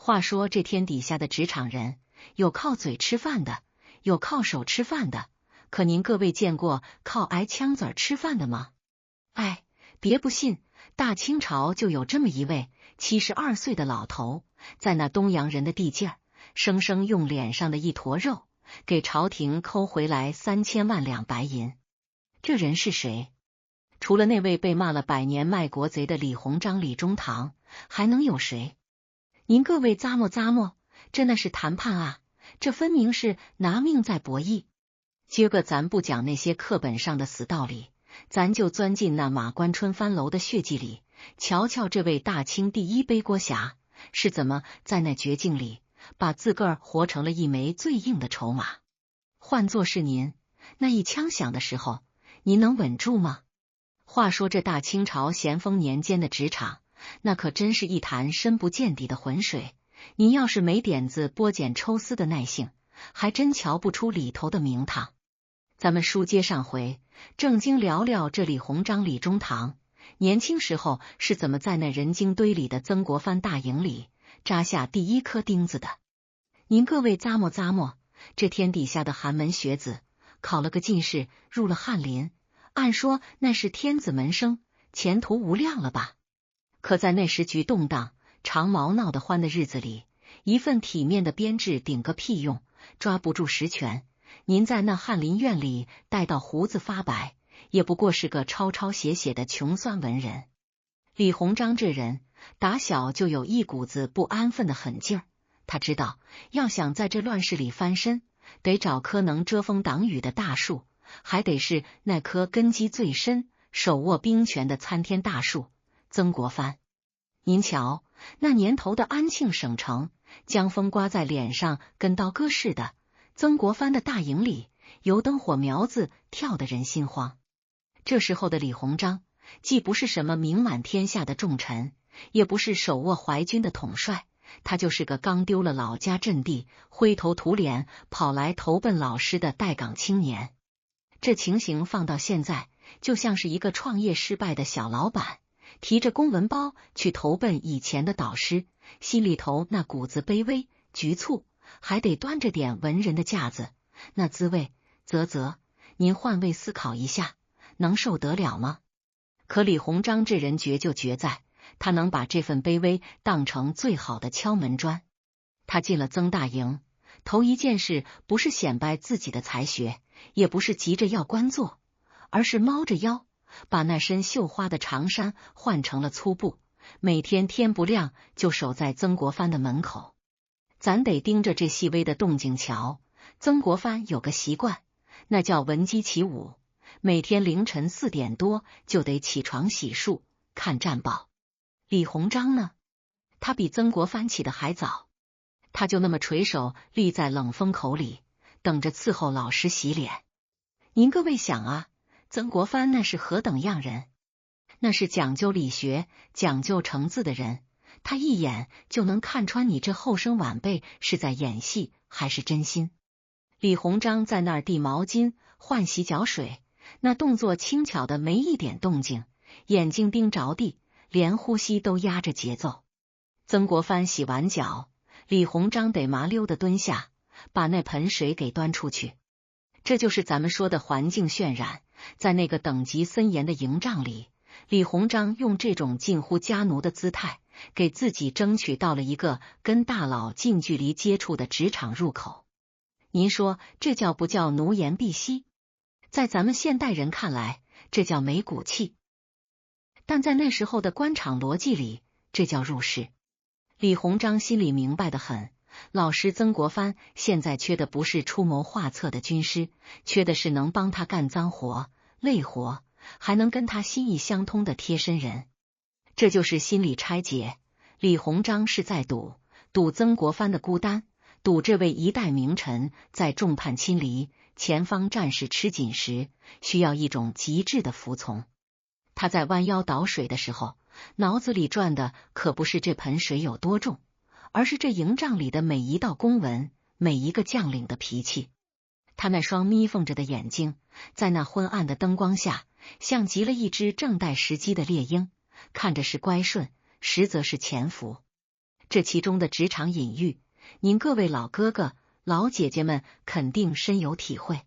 话说这天底下的职场人，有靠嘴吃饭的，有靠手吃饭的，可您各位见过靠挨枪子儿吃饭的吗？哎，别不信，大清朝就有这么一位72岁的老头，在那东洋人的地界儿，生生用脸上的一坨肉，给朝廷抠回来3000万两白银。这人是谁？除了那位被骂了100年卖国贼的李鸿章、李中堂，还能有谁？您各位咂摸咂摸，这那是谈判啊，这分明是拿命在博弈。今个咱不讲那些课本上的死道理，咱就钻进那马关春翻楼的血迹里，瞧瞧这位大清第一背锅侠是怎么在那绝境里把自个儿活成了一枚最硬的筹码。换作是您，那一枪响的时候，您能稳住吗？话说这大清朝咸丰年间的职场，那可真是一潭深不见底的浑水。您要是没点子剥茧抽丝的耐性，还真瞧不出里头的名堂。咱们书接上回，正经聊聊这李鸿章、李中堂年轻时候是怎么在那人精堆里的曾国藩大营里扎下第一颗钉子的。您各位咂摸咂摸，这天底下的寒门学子考了个进士，入了翰林，按说那是天子门生，前途无量了吧？可在那时局动荡、长毛闹得欢的日子里，一份体面的编制顶个屁用，抓不住实权。您在那翰林院里待到胡子发白，也不过是个抄抄写写的穷酸文人。李鸿章这人打小就有一股子不安分的狠劲儿，他知道要想在这乱世里翻身，得找棵能遮风挡雨的大树，还得是那棵根基最深、手握兵权的参天大树——曾国藩。您瞧，那年头的安庆省城，江风刮在脸上跟刀割似的，曾国藩的大营里，油灯火苗子跳得人心慌。这时候的李鸿章，既不是什么名满天下的重臣，也不是手握淮军的统帅，他就是个刚丢了老家阵地，灰头土脸跑来投奔老师的待岗青年。这情形放到现在，就像是一个创业失败的小老板，提着公文包去投奔以前的导师，心里头那股子卑微局促，还得端着点文人的架子，那滋味您换位思考一下，能受得了吗？可李鸿章这人绝就绝在，他能把这份卑微当成最好的敲门砖。他进了曾大营，头一件事不是显摆自己的才学，也不是急着要官做，而是猫着腰把那身绣花的长衫换成了粗布，每天天不亮就守在曾国藩的门口。咱得盯着这细微的动静瞧。曾国藩有个习惯，那叫闻鸡起舞，每天凌晨4点多就得起床洗漱看战报。李鸿章呢，他比曾国藩起得还早，他就那么垂手立在冷风口里，等着伺候老师洗脸。您各位想啊，曾国藩那是何等样人？那是讲究理学、讲究成字的人，他一眼就能看穿你这后生晚辈是在演戏还是真心。李鸿章在那儿递毛巾、换洗脚水，那动作轻巧的没一点动静，眼睛盯着地，连呼吸都压着节奏。曾国藩洗完脚，李鸿章得麻溜的蹲下，把那盆水给端出去。这就是咱们说的环境渲染。在那个等级森严的营帐里，李鸿章用这种近乎家奴的姿态，给自己争取到了一个跟大佬近距离接触的职场入口。您说这叫不叫奴颜婢膝？在咱们现代人看来，这叫没骨气，但在那时候的官场逻辑里，这叫入世。李鸿章心里明白得很，老师曾国藩现在缺的不是出谋划策的军师，缺的是能帮他干脏活、累活，还能跟他心意相通的贴身人。这就是心理拆解。李鸿章是在赌曾国藩的孤单，赌这位一代名臣在众叛亲离、前方战事吃紧时，需要一种极致的服从。他在弯腰倒水的时候，脑子里转的可不是这盆水有多重，而是这营帐里的每一道公文，每一个将领的脾气。他那双眯缝着的眼睛，在那昏暗的灯光下，像极了一只正待时机的猎鹰，看着是乖顺，实则是潜伏。这其中的职场隐喻，您各位老哥哥、老姐姐们肯定深有体会。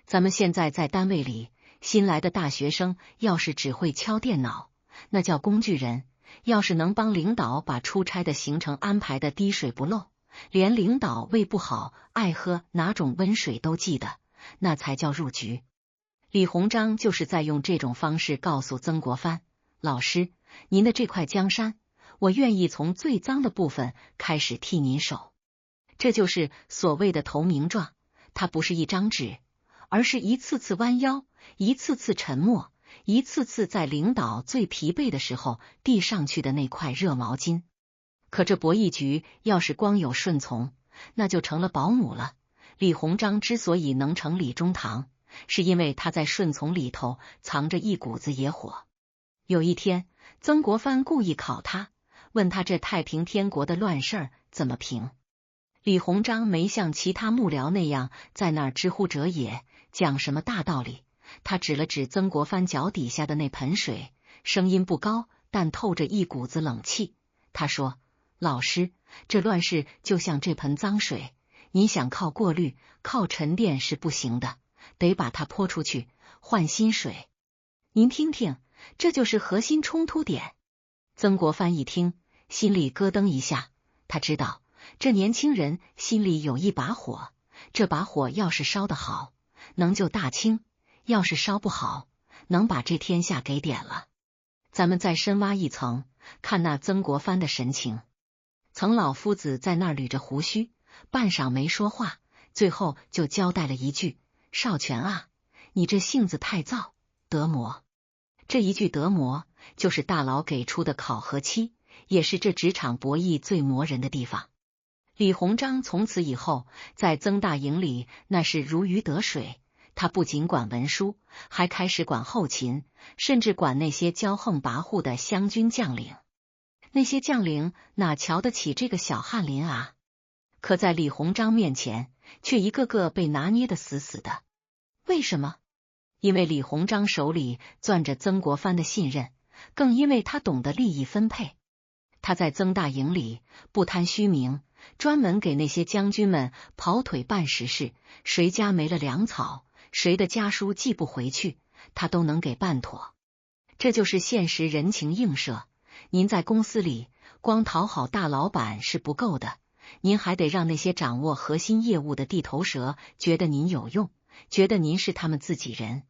咱们现在在单位里，新来的大学生要是只会敲电脑，那叫工具人；要是能帮领导把出差的行程安排的滴水不漏，连领导胃不好爱喝哪种温水都记得，那才叫入局。李鸿章就是在用这种方式告诉曾国藩，老师，您的这块江山，我愿意从最脏的部分开始替您守。这就是所谓的投名状，它不是一张纸，而是一次次弯腰，一次次沉默，一次次在领导最疲惫的时候递上去的那块热毛巾。可这博弈局要是光有顺从，那就成了保姆了。李鸿章之所以能成李中堂，是因为他在顺从里头藏着一股子野火。有一天，曾国藩故意考他，问他这太平天国的乱事儿怎么平。李鸿章没像其他幕僚那样在那儿知乎者也，讲什么大道理。他指了指曾国藩脚底下的那盆水，声音不高，但透着一股子冷气。他说，老师，这乱世就像这盆脏水，你想靠过滤、靠沉淀是不行的，得把它泼出去，换新水。您听听，这就是核心冲突点。曾国藩一听，心里咯噔一下，他知道这年轻人心里有一把火，这把火要是烧得好，能救大清；要是烧不好，能把这天下给点了。咱们再深挖一层，看那曾国藩的神情。曾老夫子在那儿捋着胡须，半晌没说话，最后就交代了一句：少荃啊，你这性子太躁，得磨。这一句得磨，就是大佬给出的考核期，也是这职场博弈最磨人的地方。李鸿章从此以后在曾大营里那是如鱼得水，他不仅管文书，还开始管后勤，甚至管那些骄横跋扈的湘军将领。那些将领哪瞧得起这个小翰林啊？可在李鸿章面前，却一个个被拿捏得死死的。为什么？因为李鸿章手里攥着曾国藩的信任，更因为他懂得利益分配。他在曾大营里不贪虚名，专门给那些将军们跑腿办实事，谁家没了粮草，谁的家书寄不回去，他都能给办妥。这就是现实人情映射。您在公司里光讨好大老板是不够的，您还得让那些掌握核心业务的地头蛇觉得您有用，觉得您是他们自己人。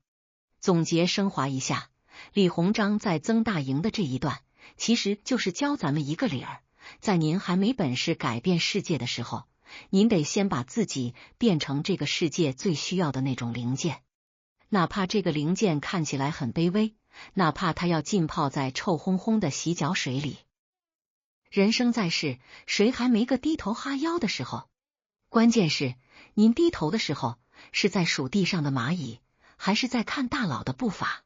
总结升华一下，李鸿章在曾大营的这一段，其实就是教咱们一个理儿：在您还没本事改变世界的时候，您得先把自己变成这个世界最需要的那种零件，哪怕这个零件看起来很卑微，哪怕它要浸泡在臭烘烘的洗脚水里。人生在世，谁还没个低头哈腰的时候？关键是您低头的时候，是在数地上的蚂蚁，还是在看大佬的步伐？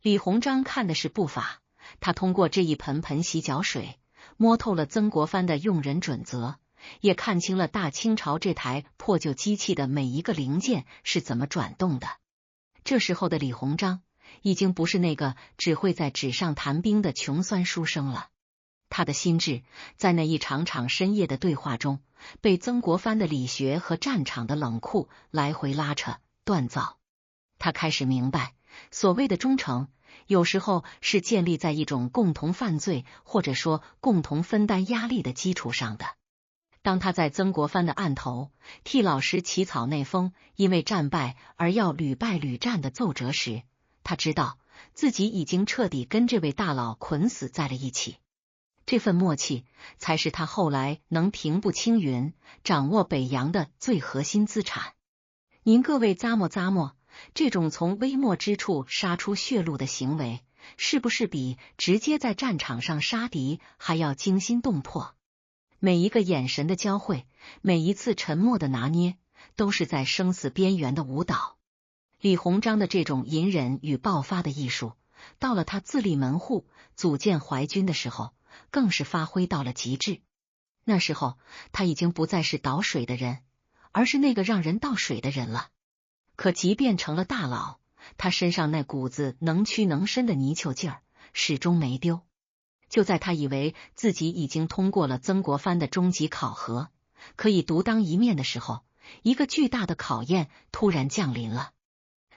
李鸿章看的是步伐，他通过这一盆盆洗脚水，摸透了曾国藩的用人准则，也看清了大清朝这台破旧机器的每一个零件是怎么转动的。这时候的李鸿章已经不是那个只会在纸上谈兵的穷酸书生了，他的心智在那一场场深夜的对话中，被曾国藩的理学和战场的冷酷来回拉扯锻造。他开始明白，所谓的忠诚，有时候是建立在一种共同犯罪或者说共同分担压力的基础上的。当他在曾国藩的案头替老师起草那封因为战败而要屡败屡战的奏折时，他知道自己已经彻底跟这位大佬捆死在了一起。这份默契才是他后来能平步青云、掌握北洋的最核心资产。您各位咂摸咂摸，这种从微末之处杀出血路的行为，是不是比直接在战场上杀敌还要惊心动魄？每一个眼神的交汇，每一次沉默的拿捏，都是在生死边缘的舞蹈。李鸿章的这种隐忍与爆发的艺术，到了他自立门户、组建淮军的时候，更是发挥到了极致。那时候，他已经不再是倒水的人，而是那个让人倒水的人了。可即便成了大佬，他身上那股子能屈能伸的泥鳅劲儿始终没丢。就在他以为自己已经通过了曾国藩的终极考核，可以独当一面的时候，一个巨大的考验突然降临了。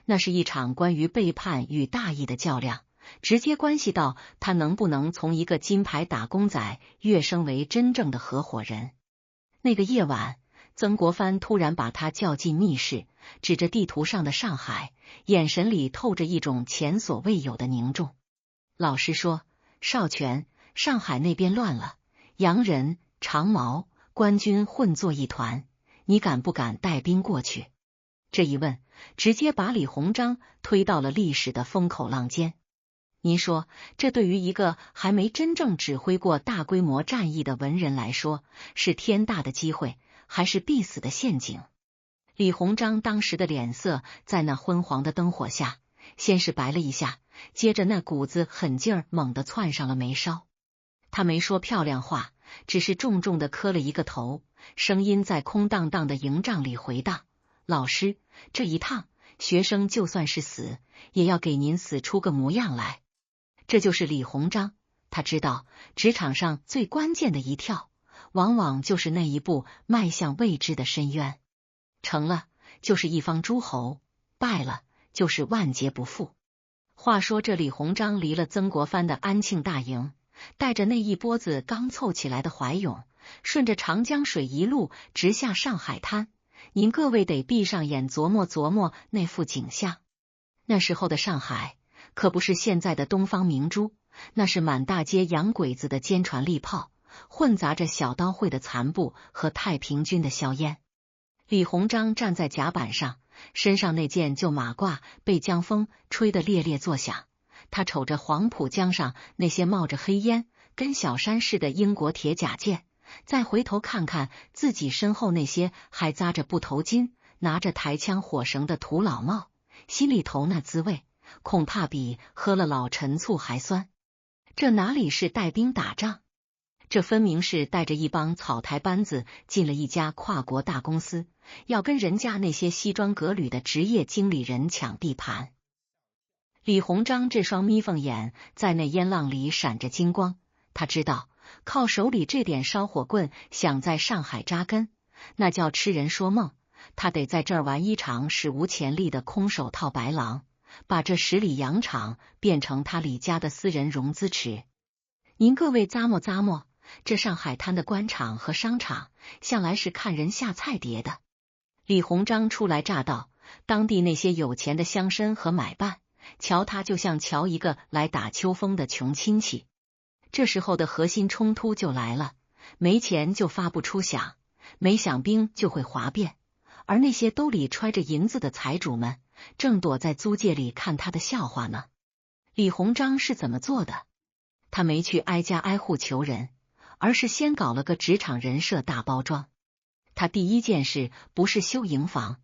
那是一场关于背叛与大义的较量，直接关系到他能不能从一个金牌打工仔跃升为真正的合伙人。那个夜晚，曾国藩突然把他叫进密室，指着地图上的上海，眼神里透着一种前所未有的凝重。老实说，少荃，上海那边乱了，洋人、长毛、官军混作一团，你敢不敢带兵过去？这一问，直接把李鸿章推到了历史的风口浪尖。您说，这对于一个还没真正指挥过大规模战役的文人来说，是天大的机会，还是必死的陷阱？李鸿章当时的脸色在那昏黄的灯火下，先是白了一下，接着那股子狠劲儿猛地窜上了眉梢。他没说漂亮话，只是重重地磕了一个头，声音在空荡荡的营帐里回荡：“老师，这一趟学生就算是死，也要给您死出个模样来。”这就是李鸿章，他知道职场上最关键的一跳，往往就是那一步迈向未知的深渊。成了，就是一方诸侯；败了，就是万劫不复。话说这李鸿章离了曾国藩的安庆大营，带着那一波子刚凑起来的怀勇，顺着长江水一路直下上海滩。您各位得闭上眼琢磨琢磨那副景象。那时候的上海可不是现在的东方明珠，那是满大街洋鬼子的坚船利炮，混杂着小刀会的残部和太平军的硝烟。李鸿章站在甲板上，身上那件旧马褂被江风吹得猎猎作响。他瞅着黄浦江上那些冒着黑烟、跟小山似的英国铁甲舰，再回头看看自己身后那些还扎着布头巾、拿着抬枪火绳的土老帽，心里头那滋味，恐怕比喝了老陈醋还酸。这哪里是带兵打仗？这分明是带着一帮草台班子进了一家跨国大公司，要跟人家那些西装革履的职业经理人抢地盘。李鸿章这双眯缝眼在那烟浪里闪着金光，他知道靠手里这点烧火棍想在上海扎根，那叫痴人说梦。他得在这儿玩一场史无前例的空手套白狼，把这10里洋场变成他李家的私人融资池。您各位咂摸咂摸，这上海滩的官场和商场向来是看人下菜碟的。李鸿章初来乍到，当地那些有钱的乡绅和买办瞧他就像瞧一个来打秋风的穷亲戚。这时候的核心冲突就来了，没钱就发不出饷，没饷兵就会哗变，而那些兜里揣着银子的财主们正躲在租界里看他的笑话呢。李鸿章是怎么做的？他没去挨家挨户求人，而是先搞了个职场人设大包装。他第一件事不是修营房，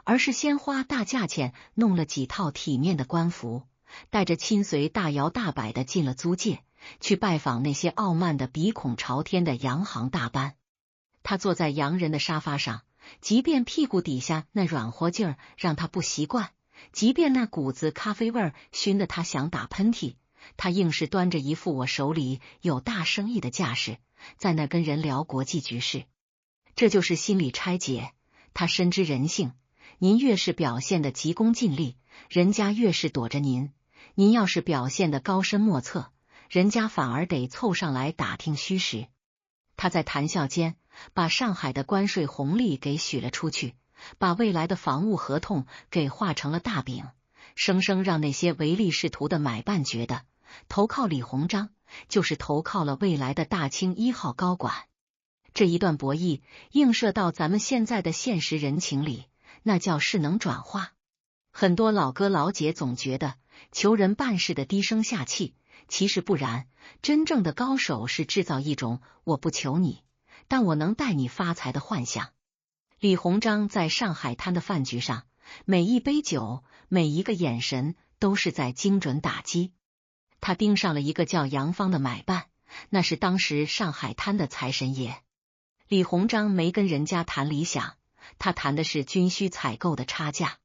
而是先花大价钱弄了几套体面的官服，带着亲随大摇大摆的进了租界，去拜访那些傲慢的鼻孔朝天的洋行大班。他坐在洋人的沙发上，即便屁股底下那软和劲儿让他不习惯，即便那股子咖啡味儿熏得他想打喷嚏，他硬是端着一副我手里有大生意的架势，在那跟人聊国际局势。这就是心理拆解，他深知人性。您越是表现的急功近利，人家越是躲着您；您要是表现的高深莫测，人家反而得凑上来打听虚实。他在谈笑间把上海的关税红利给许了出去，把未来的房屋合同给画成了大饼，生生让那些唯利是图的买办觉得投靠李鸿章就是投靠了未来的大清1号高管。这一段博弈映射到咱们现在的现实人情里，那叫势能转化。很多老哥老姐总觉得求人办事的低声下气，其实不然，真正的高手是制造一种我不求你，但我能带你发财的幻想。李鸿章在上海滩的饭局上，每一杯酒，每一个眼神都是在精准打击。他盯上了一个叫杨芳的买办，那是当时上海滩的财神爷。李鸿章没跟人家谈理想，他谈的是军需采购的差价。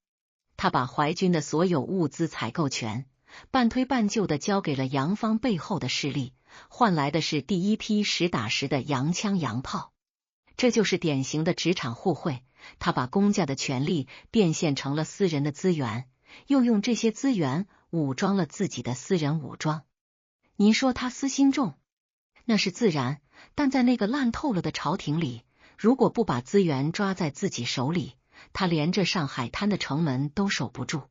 他把淮军的所有物资采购权半推半就的交给了杨芳背后的势力，换来的是第一批实打实的洋枪洋炮。这就是典型的职场互惠，他把公家的权力变现成了私人的资源，又用这些资源武装了自己的私人武装。您说他私心重，那是自然，但在那个烂透了的朝廷里，如果不把资源抓在自己手里，他连这上海滩的城门都守不住。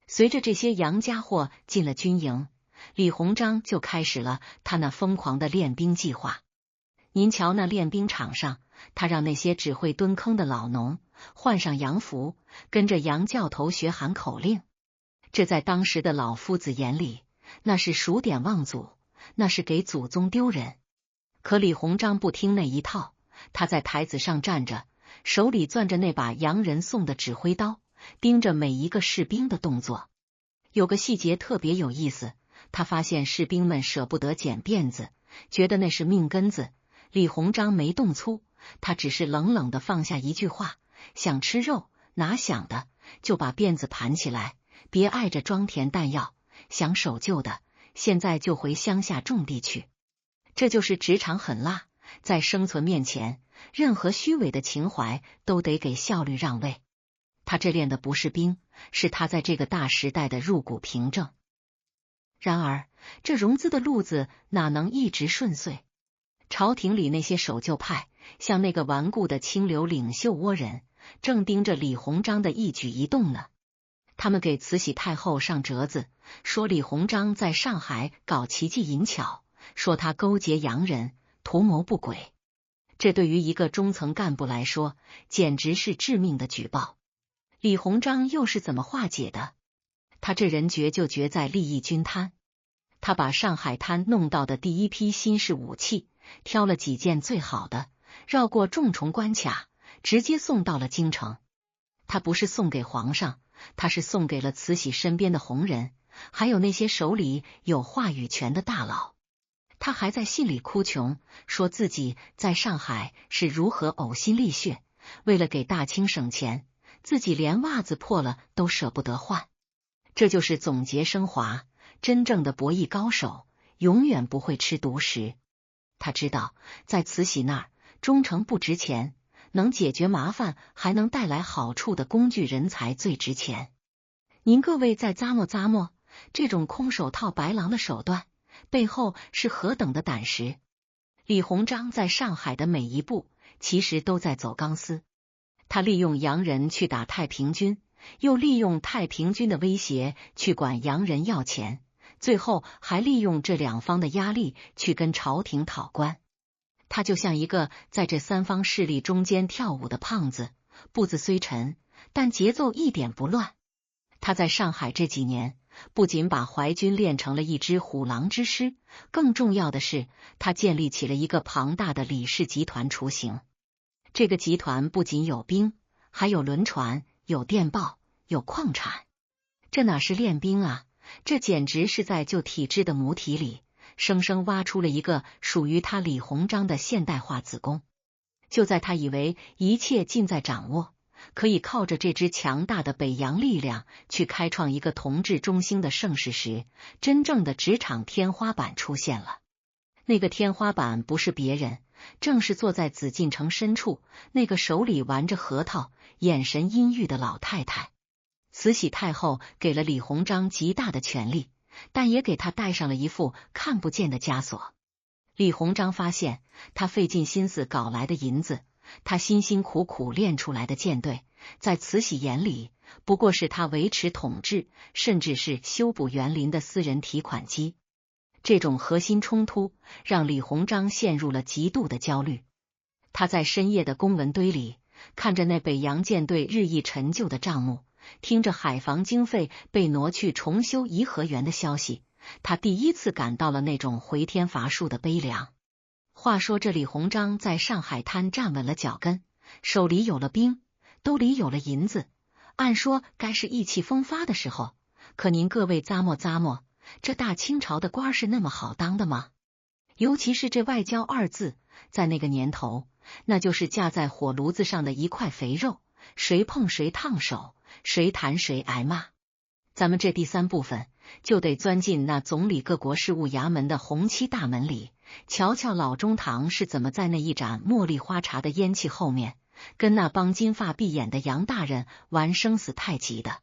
随着这些洋家伙进了军营，李鸿章就开始了他那疯狂的练兵计划。您瞧那练兵场上，他让那些只会蹲坑的老农换上洋服，跟着洋教头学喊口令。这在当时的老夫子眼里，那是数典忘祖，那是给祖宗丢人。可李鸿章不听那一套，他在台子上站着，手里攥着那把洋人送的指挥刀，盯着每一个士兵的动作。有个细节特别有意思，他发现士兵们舍不得剪辫子，觉得那是命根子。李鸿章没动粗，他只是冷冷地放下一句话：想吃肉，哪想的，就把辫子盘起来，别碍着装填弹药。想守旧的，现在就回乡下种地去。这就是职场狠辣，在生存面前，任何虚伪的情怀都得给效率让位。他这练的不是兵，是他在这个大时代的入股凭证。然而，这融资的路子哪能一直顺遂？朝廷里那些守旧派，像那个顽固的清流领袖倭人，正盯着李鸿章的一举一动呢。他们给慈禧太后上折子，说李鸿章在上海搞奇技淫巧，说他勾结洋人，图谋不轨。这对于一个中层干部来说，简直是致命的举报。李鸿章又是怎么化解的？他这人绝就绝在利益均摊。他把上海滩弄到的第一批新式武器，挑了几件最好的，绕过重重关卡，直接送到了京城。他不是送给皇上，他是送给了慈禧身边的红人，还有那些手里有话语权的大佬。他还在信里哭穷，说自己在上海是如何呕心沥血，为了给大清省钱，自己连袜子破了都舍不得换。这就是总结升华，真正的博弈高手永远不会吃独食。他知道，在慈禧那儿，忠诚不值钱，能解决麻烦还能带来好处的工具人才最值钱。您各位再咂摸，这种空手套白狼的手段背后是何等的胆识。李鸿章在上海的每一步其实都在走钢丝。他利用洋人去打太平军，又利用太平军的威胁去管洋人要钱，最后还利用这两方的压力去跟朝廷讨官。他就像一个在这三方势力中间跳舞的胖子，步子虽沉，但节奏一点不乱。他在上海这几年，不仅把淮军练成了一支虎狼之师，更重要的是，他建立起了一个庞大的李氏集团雏形。这个集团不仅有兵，还有轮船，有电报，有矿产。这哪是练兵啊，这简直是在旧体制的母体里生生挖出了一个属于他李鸿章的现代化子宫。就在他以为一切尽在掌握，可以靠着这支强大的北洋力量去开创一个同治中兴的盛世时，真正的职场天花板出现了。那个天花板不是别人，正是坐在紫禁城深处那个手里玩着核桃、眼神阴郁的老太太。慈禧太后给了李鸿章极大的权力，但也给他戴上了一副看不见的枷锁。李鸿章发现，他费尽心思搞来的银子，他辛辛苦苦练出来的舰队，在慈禧眼里不过是他维持统治，甚至是修补园林的私人提款机。这种核心冲突让李鸿章陷入了极度的焦虑。他在深夜的公文堆里，看着那北洋舰队日益陈旧的账目，听着海防经费被挪去重修颐和园的消息，他第一次感到了那种回天乏术的悲凉。话说这李鸿章在上海滩站稳了脚跟，手里有了兵，兜里有了银子，按说该是意气风发的时候，可您各位咂摸，这大清朝的官是那么好当的吗？尤其是这外交二字，在那个年头，那就是架在火炉子上的一块肥肉，谁碰谁烫手，谁弹谁挨骂。咱们这第三部分就得钻进那总理各国事务衙门的红漆大门里，瞧瞧老中堂是怎么在那一盏茉莉花茶的烟气后面，跟那帮金发碧眼的杨大人玩生死太极的。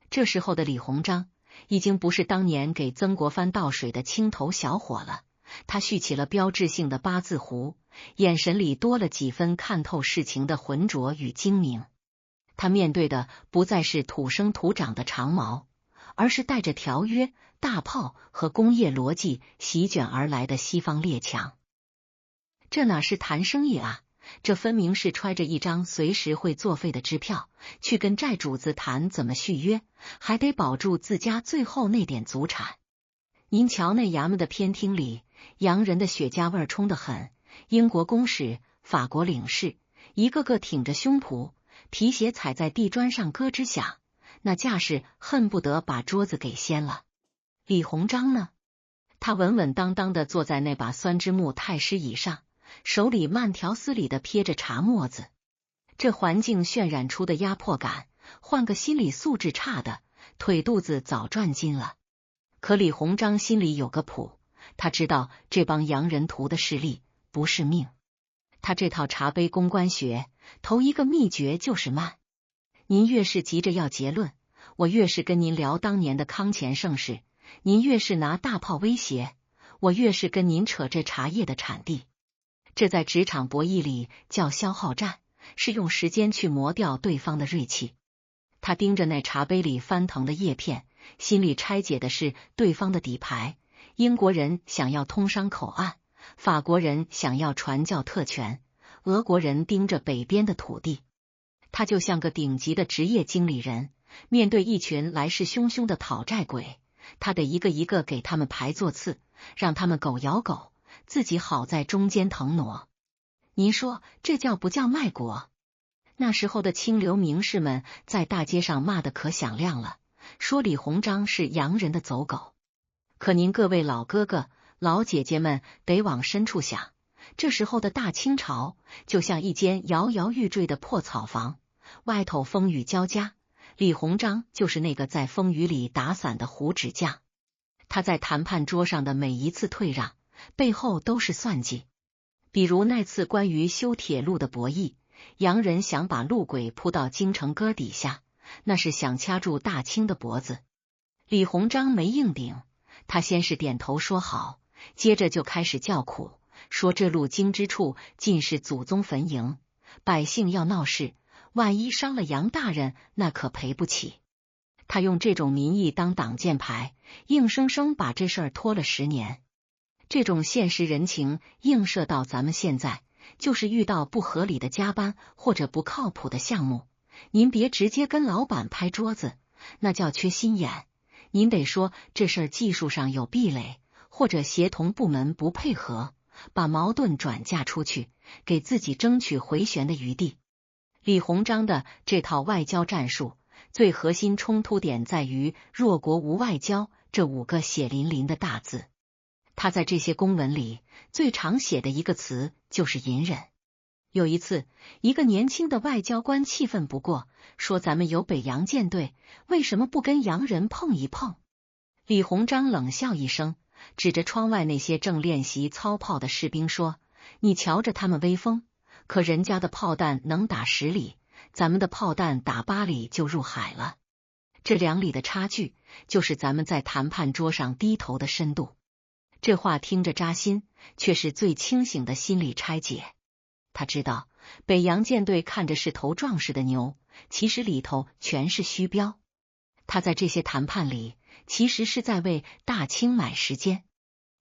这时候的李鸿章已经不是当年给曾国藩倒水的青头小伙了，他蓄起了标志性的八字胡，眼神里多了几分看透事情的浑浊与精明。他面对的不再是土生土长的长毛，而是带着条约、大炮和工业逻辑席卷而来的西方列强。这哪是谈生意啊，这分明是揣着一张随时会作废的支票，去跟债主子谈怎么续约，还得保住自家最后那点祖产。您瞧那衙门的偏厅里，洋人的雪茄味冲得很，英国公使、法国领事一个个挺着胸脯，皮鞋踩在地砖上咯吱响，那架势恨不得把桌子给掀了。李鸿章呢？他稳稳当当地坐在那把酸枝木太师椅上，手里慢条斯理地撇着茶沫子。这环境渲染出的压迫感，换个心理素质差的，腿肚子早转筋了。可李鸿章心里有个谱，他知道这帮洋人图的是利，不是命。他这套茶杯公关学，头一个秘诀就是慢。您越是急着要结论，我越是跟您聊当年的康乾盛世；您越是拿大炮威胁，我越是跟您扯这茶叶的产地。这在职场博弈里叫消耗战，是用时间去磨掉对方的锐气。他盯着那茶杯里翻腾的叶片，心里拆解的是对方的底牌。英国人想要通商口岸，法国人想要传教特权，俄国人盯着北边的土地。他就像个顶级的职业经理人，面对一群来势汹汹的讨债鬼，他得一个一个给他们排座次，让他们狗咬狗，自己好在中间腾挪。您说这叫不叫卖国？那时候的清流名士们在大街上骂得可响亮了，说李鸿章是洋人的走狗。可您各位老哥哥、老姐姐们得往深处想，这时候的大清朝就像一间摇摇欲坠的破草房，外头风雨交加，李鸿章就是那个在风雨里打伞的胡纸匠。他在谈判桌上的每一次退让，背后都是算计。比如那次关于修铁路的博弈，洋人想把路轨铺到京城根底下，那是想掐住大清的脖子。李鸿章没硬顶，他先是点头说好，接着就开始叫苦，说这路经之处尽是祖宗坟茔，百姓要闹事，万一伤了杨大人，那可赔不起。他用这种民意当挡箭牌，硬生生把这事儿拖了10年。这种现实人情映射到咱们现在，就是遇到不合理的加班或者不靠谱的项目，您别直接跟老板拍桌子，那叫缺心眼。您得说这事儿技术上有壁垒，或者协同部门不配合，把矛盾转嫁出去，给自己争取回旋的余地。李鸿章的这套外交战术，最核心冲突点在于弱国无外交这5个血淋淋的大字。他在这些公文里最常写的一个词就是隐忍。有一次，一个年轻的外交官气愤不过，说咱们有北洋舰队，为什么不跟洋人碰一碰？李鸿章冷笑一声，指着窗外那些正练习操炮的士兵说，你瞧着他们威风，可人家的炮弹能打10里，咱们的炮弹打8里就入海了。这2里的差距，就是咱们在谈判桌上低头的深度。这话听着扎心，却是最清醒的心理拆解。他知道北洋舰队看着是头壮实的牛，其实里头全是虚标。他在这些谈判里，其实是在为大清买时间。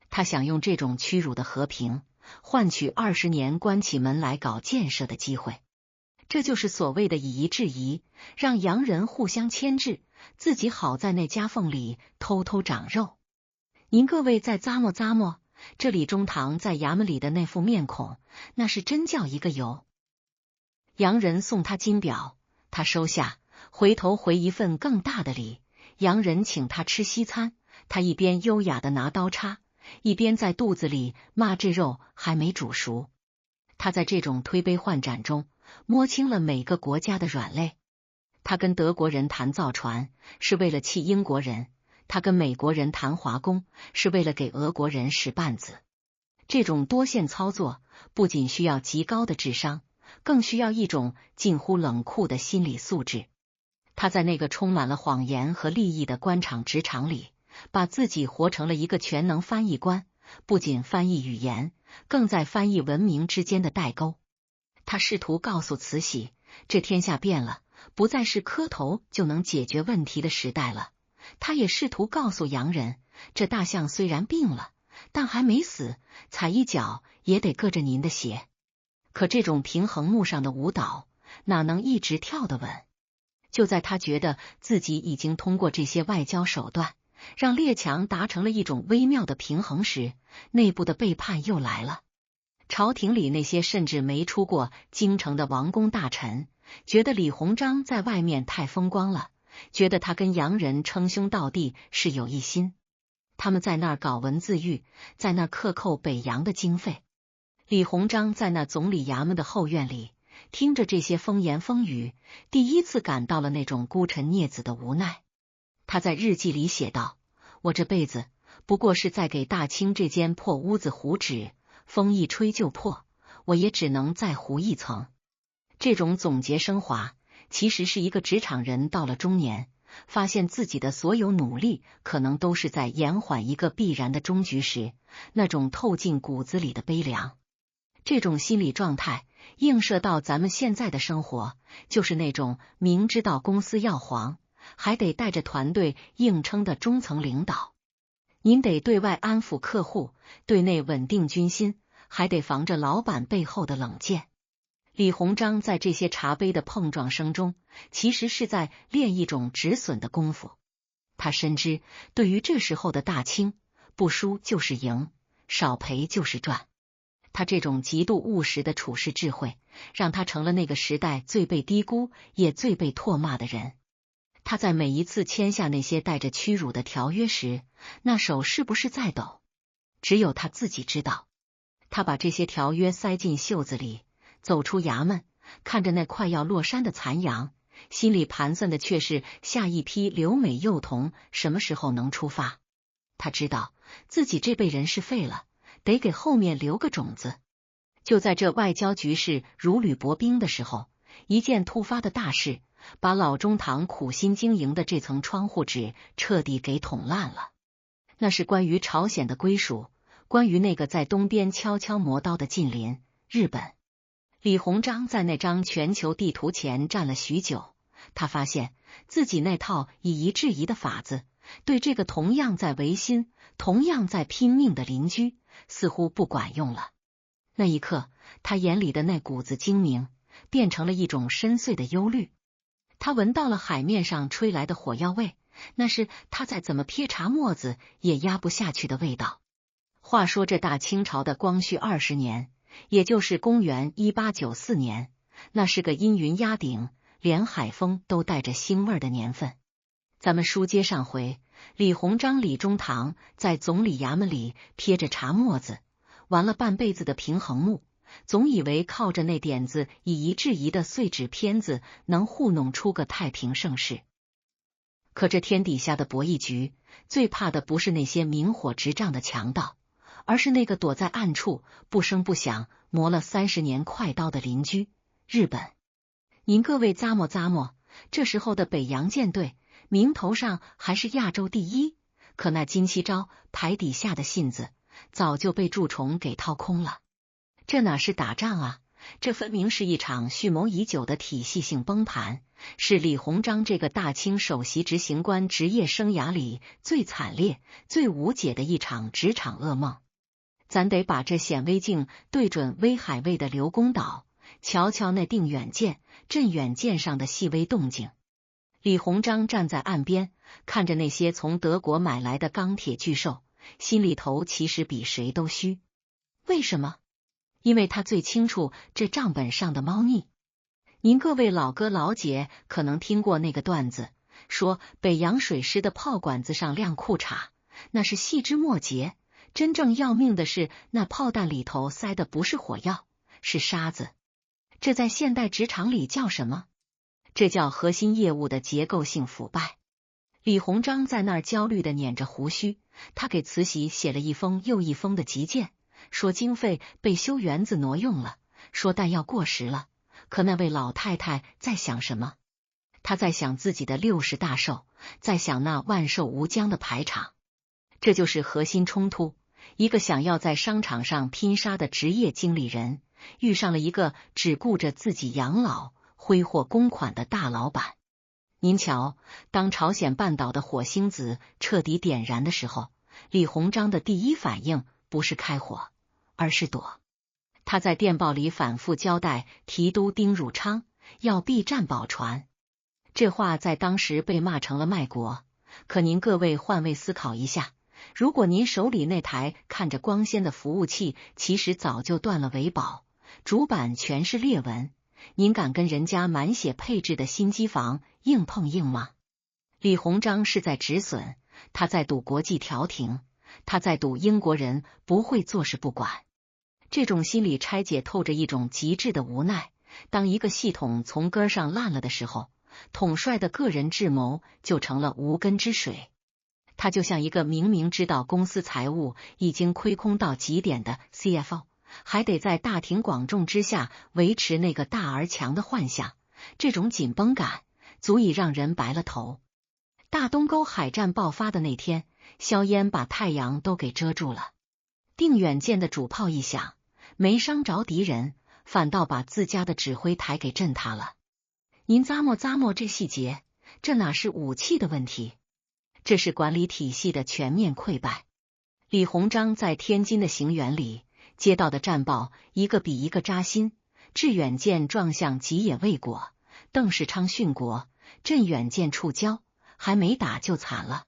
他想用这种屈辱的和平，换取20年关起门来搞建设的机会。这就是所谓的以夷制夷，让洋人互相牵制，自己好在那夹缝里偷偷长肉。您各位再咂摸咂摸，这李中堂在衙门里的那副面孔，那是真叫一个油。洋人送他金表，他收下，回头回一份更大的礼。洋人请他吃西餐，他一边优雅的拿刀叉，一边在肚子里骂这肉还没煮熟。他在这种推杯换盏中摸清了每个国家的软肋。他跟德国人谈造船，是为了气英国人；他跟美国人谈华工，是为了给俄国人使绊子。这种多线操作不仅需要极高的智商，更需要一种近乎冷酷的心理素质。他在那个充满了谎言和利益的官场职场里，把自己活成了一个全能翻译官，不仅翻译语言，更在翻译文明之间的代沟。他试图告诉慈禧，这天下变了，不再是磕头就能解决问题的时代了。他也试图告诉洋人，这大象虽然病了，但还没死，踩一脚也得硌着您的鞋。可这种平衡木上的舞蹈，哪能一直跳得稳？就在他觉得自己已经通过这些外交手段，让列强达成了一种微妙的平衡时，内部的背叛又来了。朝廷里那些甚至没出过京城的王公大臣，觉得李鸿章在外面太风光了，觉得他跟洋人称兄道弟是有一心。他们在那儿搞文字狱，在那儿克扣北洋的经费。李鸿章在那总理衙门的后院里，听着这些风言风语，第一次感到了那种孤臣孽子的无奈。他在日记里写道：我这辈子不过是在给大清这间破屋子糊纸，风一吹就破，我也只能再糊一层。这种总结升华，其实是一个职场人到了中年，发现自己的所有努力可能都是在延缓一个必然的终局时，那种透进骨子里的悲凉。这种心理状态映射到咱们现在的生活，就是那种明知道公司要黄，还得带着团队硬撑的中层领导。您得对外安抚客户，对内稳定军心，还得防着老板背后的冷箭。李鸿章在这些茶杯的碰撞声中，其实是在练一种止损的功夫。他深知，对于这时候的大清，不输就是赢，少赔就是赚。他这种极度务实的处事智慧，让他成了那个时代最被低估也最被唾骂的人。他在每一次签下那些带着屈辱的条约时，那手是不是在抖，只有他自己知道。他把这些条约塞进袖子里，走出衙门，看着那快要落山的残阳，心里盘算的却是下一批留美幼童什么时候能出发。他知道自己这辈人是废了，得给后面留个种子。就在这外交局势如履薄冰的时候，一件突发的大事，把老中堂苦心经营的这层窗户纸彻底给捅烂了。那是关于朝鲜的归属，关于那个在东边悄悄磨刀的近邻日本。李鸿章在那张全球地图前站了许久，他发现自己那套以夷制夷的法子，对这个同样在维新、同样在拼命的邻居，似乎不管用了。那一刻，他眼里的那股子精明，变成了一种深邃的忧虑。他闻到了海面上吹来的火药味，那是他再怎么撇茶沫子也压不下去的味道。话说这大清朝的光绪20年，也就是公元1894年，那是个阴云压顶，连海风都带着腥味的年份。咱们书接上回，李鸿章李中堂在总理衙门里撇着茶沫子，玩了半辈子的平衡木，总以为靠着那点子以夷制夷的碎纸片子能糊弄出个太平盛世。可这天底下的博弈局，最怕的不是那些明火执仗的强盗，而是那个躲在暗处不声不响磨了30年快刀的邻居日本。您各位咂摸咂摸，这时候的北洋舰队名头上还是亚洲第一，可那金七招牌底下的信子早就被蛀虫给掏空了。这哪是打仗啊，这分明是一场蓄谋已久的体系性崩盘，是李鸿章这个大清首席执行官职业生涯里最惨烈、最无解的一场职场噩梦。咱得把这显微镜对准威海卫的刘公岛，瞧瞧那定远舰、镇远舰上的细微动静。李鸿章站在岸边，看着那些从德国买来的钢铁巨兽，心里头其实比谁都虚。为什么？因为他最清楚这账本上的猫腻。您各位老哥老姐可能听过那个段子，说北洋水师的炮管子上亮裤衩，那是细枝末节，真正要命的是那炮弹里头塞的不是火药，是沙子。这在现代职场里叫什么？这叫核心业务的结构性腐败。李鸿章在那儿焦虑地捻着胡须，他给慈禧写了一封又一封的急件，说经费被修园子挪用了，说弹药过时了。可那位老太太在想什么？她在想自己的60大寿，在想那万寿无疆的排场。这就是核心冲突。一个想要在商场上拼杀的职业经理人，遇上了一个只顾着自己养老、挥霍公款的大老板。您瞧，当朝鲜半岛的火星子彻底点燃的时候，李鸿章的第一反应不是开火，而是躲。他在电报里反复交代提督丁汝昌要避战保船，这话在当时被骂成了卖国。可您各位换位思考一下，如果您手里那台看着光鲜的服务器其实早就断了尾保，主板全是裂纹，您敢跟人家满血配置的新机房硬碰硬吗？李鸿章是在止损，他在赌国际调停，他在赌英国人不会坐视不管。这种心理拆解透着一种极致的无奈。当一个系统从根上烂了的时候，统帅的个人智谋就成了无根之水。他就像一个明明知道公司财务已经亏空到极点的 CFO， 还得在大庭广众之下维持那个大而强的幻想，这种紧绷感足以让人白了头。大东沟海战爆发的那天，硝烟把太阳都给遮住了。定远舰的主炮一响，没伤着敌人，反倒把自家的指挥台给震塌了。您咂摸这细节，这哪是武器的问题，这是管理体系的全面溃败。李鸿章在天津的行辕里接到的战报一个比一个扎心，致远舰撞向吉野未果，邓世昌殉国，镇远舰触礁，还没打就惨了。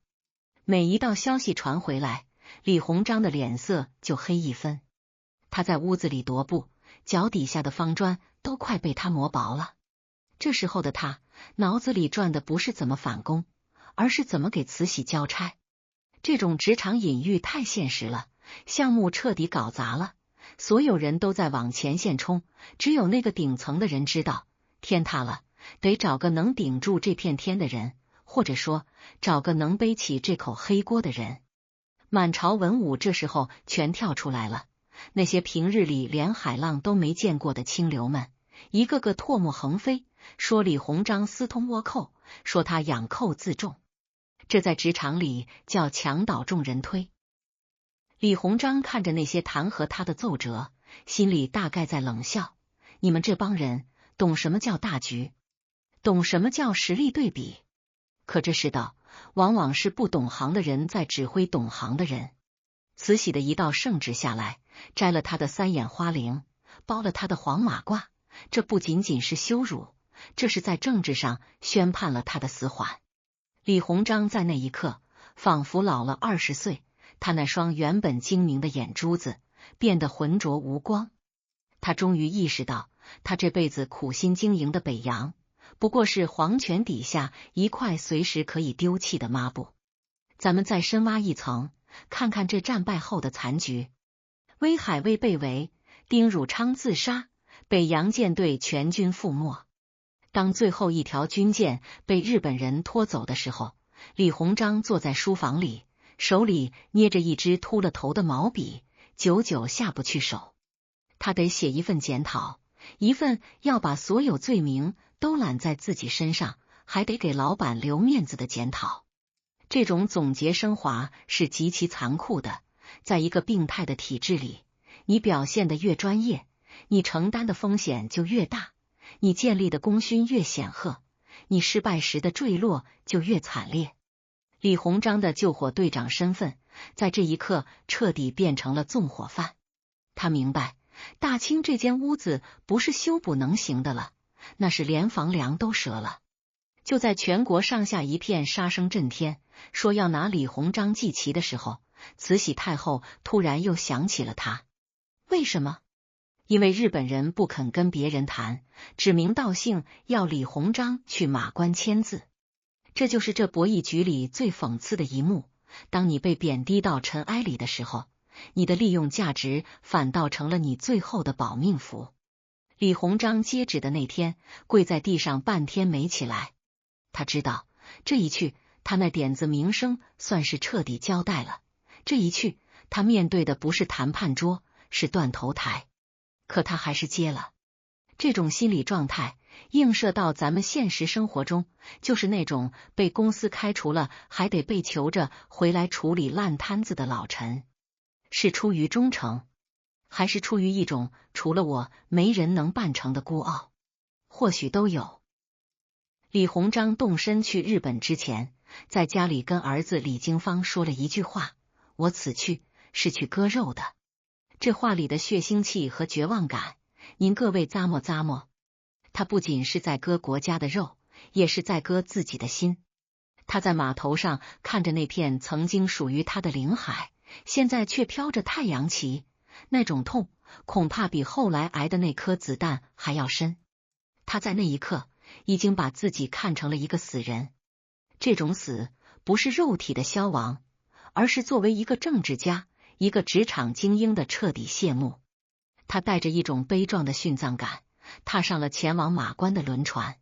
每一道消息传回来，李鸿章的脸色就黑一分。他在屋子里踱步，脚底下的方砖都快被他磨薄了。这时候的他脑子里转的不是怎么反攻，而是怎么给慈禧交差。这种职场隐喻太现实了，项目彻底搞砸了，所有人都在往前线冲，只有那个顶层的人知道，天塌了，得找个能顶住这片天的人，或者说找个能背起这口黑锅的人。满朝文武这时候全跳出来了，那些平日里连海浪都没见过的清流们，一个个唾沫横飞，说李鸿章私通倭寇，说他养寇自重。这在职场里叫墙倒众人推。李鸿章看着那些弹劾他的奏折，心里大概在冷笑，你们这帮人懂什么叫大局，懂什么叫实力对比。可这世道往往是不懂行的人在指挥懂行的人。慈禧的一道圣旨下来，摘了他的3眼花翎，包了他的黄马褂，这不仅仅是羞辱，这是在政治上宣判了他的死缓。李鸿章在那一刻仿佛老了20岁，他那双原本精明的眼珠子变得浑浊无光。他终于意识到，他这辈子苦心经营的北洋不过是皇权底下一块随时可以丢弃的抹布。咱们再深挖一层，看看这战败后的残局。威海卫被围，丁汝昌自杀，北洋舰队全军覆没。当最后一条军舰被日本人拖走的时候，李鸿章坐在书房里，手里捏着一支秃了头的毛笔，久久下不去手。他得写一份检讨，一份要把所有罪名都揽在自己身上，还得给老板留面子的检讨。这种总结升华是极其残酷的，在一个病态的体制里，你表现得越专业，你承担的风险就越大，你建立的功勋越显赫，你失败时的坠落就越惨烈。李鸿章的救火队长身份在这一刻彻底变成了纵火犯。他明白，大清这间屋子不是修补能行的了，那是连房梁都折了。就在全国上下一片杀声震天，说要拿李鸿章祭旗的时候，慈禧太后突然又想起了他。为什么？因为日本人不肯跟别人谈，指名道姓要李鸿章去马关签字。这就是这博弈局里最讽刺的一幕。当你被贬低到尘埃里的时候，你的利用价值反倒成了你最后的保命符。李鸿章接旨的那天，跪在地上半天没起来。他知道这一去，他那点子名声算是彻底交代了。这一去，他面对的不是谈判桌，是断头台。可他还是接了。这种心理状态映射到咱们现实生活中，就是那种被公司开除了还得被求着回来处理烂摊子的老陈。是出于忠诚，还是出于一种除了我没人能办成的孤傲？或许都有。李鸿章动身去日本之前，在家里跟儿子李经方说了一句话：我此去是去割肉的。这话里的血腥气和绝望感，您各位咂摸咂摸。他不仅是在割国家的肉，也是在割自己的心。他在码头上看着那片曾经属于他的领海，现在却飘着太阳旗，那种痛恐怕比后来挨的那颗子弹还要深。他在那一刻已经把自己看成了一个死人。这种死不是肉体的消亡，而是作为一个政治家、一个职场精英的彻底谢幕。他带着一种悲壮的殉葬感，踏上了前往马关的轮船。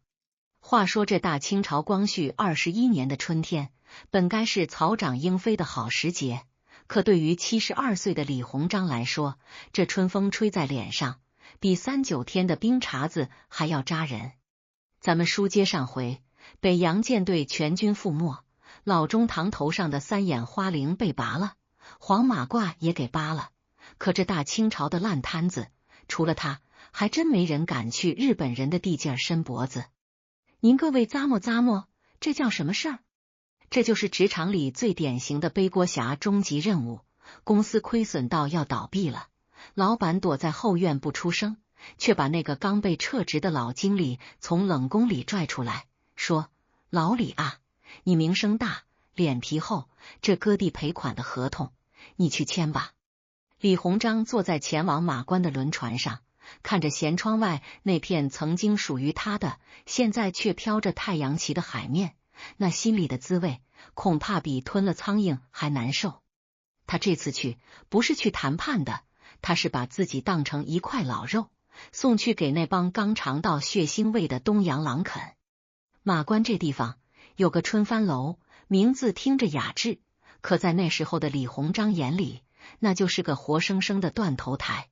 话说这大清朝光绪21年的春天，本该是草长莺飞的好时节，可对于72岁的李鸿章来说，这春风吹在脸上，比39天的冰碴子还要扎人。咱们书接上回，北洋舰队全军覆没，老中堂头上的3眼花翎被拔了，黄马褂也给扒了。可这大清朝的烂摊子，除了他，还真没人敢去日本人的地界伸脖子。您各位咂摸咂摸，这叫什么事儿？这就是职场里最典型的背锅侠终极任务。公司亏损到要倒闭了，老板躲在后院不出声，却把那个刚被撤职的老经理从冷宫里拽出来，说：老李啊，你名声大，脸皮厚，这割地赔款的合同你去签吧。李鸿章坐在前往马关的轮船上，看着舷窗外那片曾经属于他的，现在却飘着太阳旗的海面，那心里的滋味恐怕比吞了苍蝇还难受。他这次去不是去谈判的，他是把自己当成一块老肉，送去给那帮刚尝到血腥味的东洋狼啃。马关这地方有个春帆楼，名字听着雅致，可在那时候的李鸿章眼里，那就是个活生生的断头台。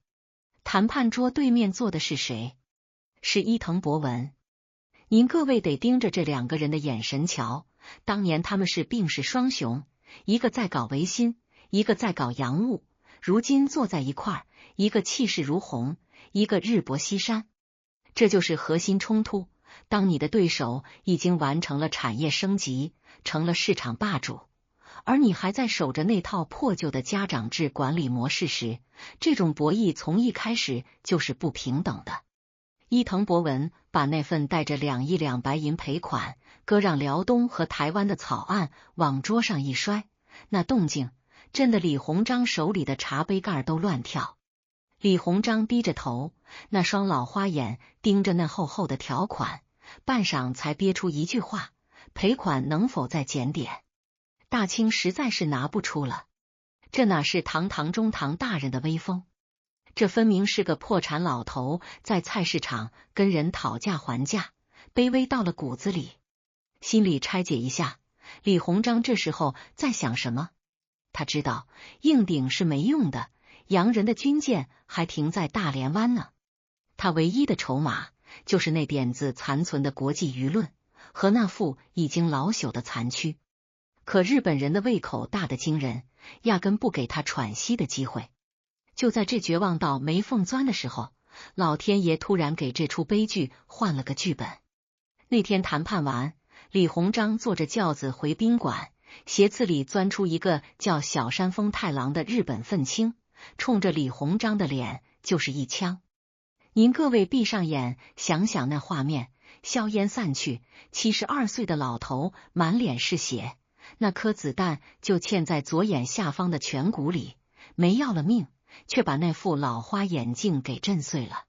谈判桌对面坐的是谁？是伊藤博文。您各位得盯着这2个人的眼神瞧，当年他们是病逝双雄，一个在搞维新，一个在搞洋务，如今坐在一块儿，一个气势如虹，一个日薄西山。这就是核心冲突。当你的对手已经完成了产业升级，成了市场霸主，而你还在守着那套破旧的家长制管理模式时，这种博弈从一开始就是不平等的。伊藤博文把那份带着2亿两白银赔款割让辽东和台湾的草案往桌上一摔，那动静震得李鸿章手里的茶杯盖都乱跳。李鸿章低着头，那双老花眼盯着那厚厚的条款，半晌才憋出一句话：赔款能否再减点？大清实在是拿不出了。这哪是堂堂中堂大人的威风？这分明是个破产老头在菜市场跟人讨价还价，卑微到了骨子里。心里拆解一下，李鸿章这时候在想什么？他知道硬顶是没用的，洋人的军舰还停在大连湾呢。他唯一的筹码就是那点子残存的国际舆论和那副已经老朽的残躯。可日本人的胃口大得惊人，压根不给他喘息的机会。就在这绝望到没缝钻的时候，老天爷突然给这出悲剧换了个剧本。那天谈判完，李鸿章坐着轿子回宾馆，斜刺里钻出一个叫小山丰太郎的日本愤青，冲着李鸿章的脸就是一枪。您各位闭上眼想想那画面，硝烟散去，72岁的老头满脸是血，那颗子弹就嵌在左眼下方的颧骨里，没要了命，却把那副老花眼镜给震碎了。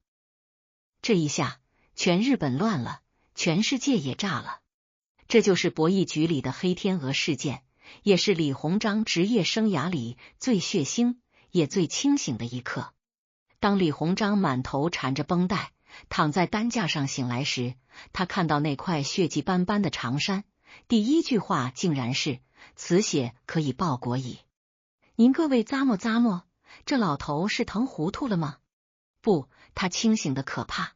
这一下，全日本乱了，全世界也炸了。这就是博弈局里的黑天鹅事件，也是李鸿章职业生涯里最血腥也最清醒的一刻。当李鸿章满头缠着绷带，躺在担架上醒来时，他看到那块血迹斑斑的长衫，第一句话竟然是此血可以报国矣。您各位咂摸咂摸，这老头是疼糊涂了吗？不，他清醒的可怕。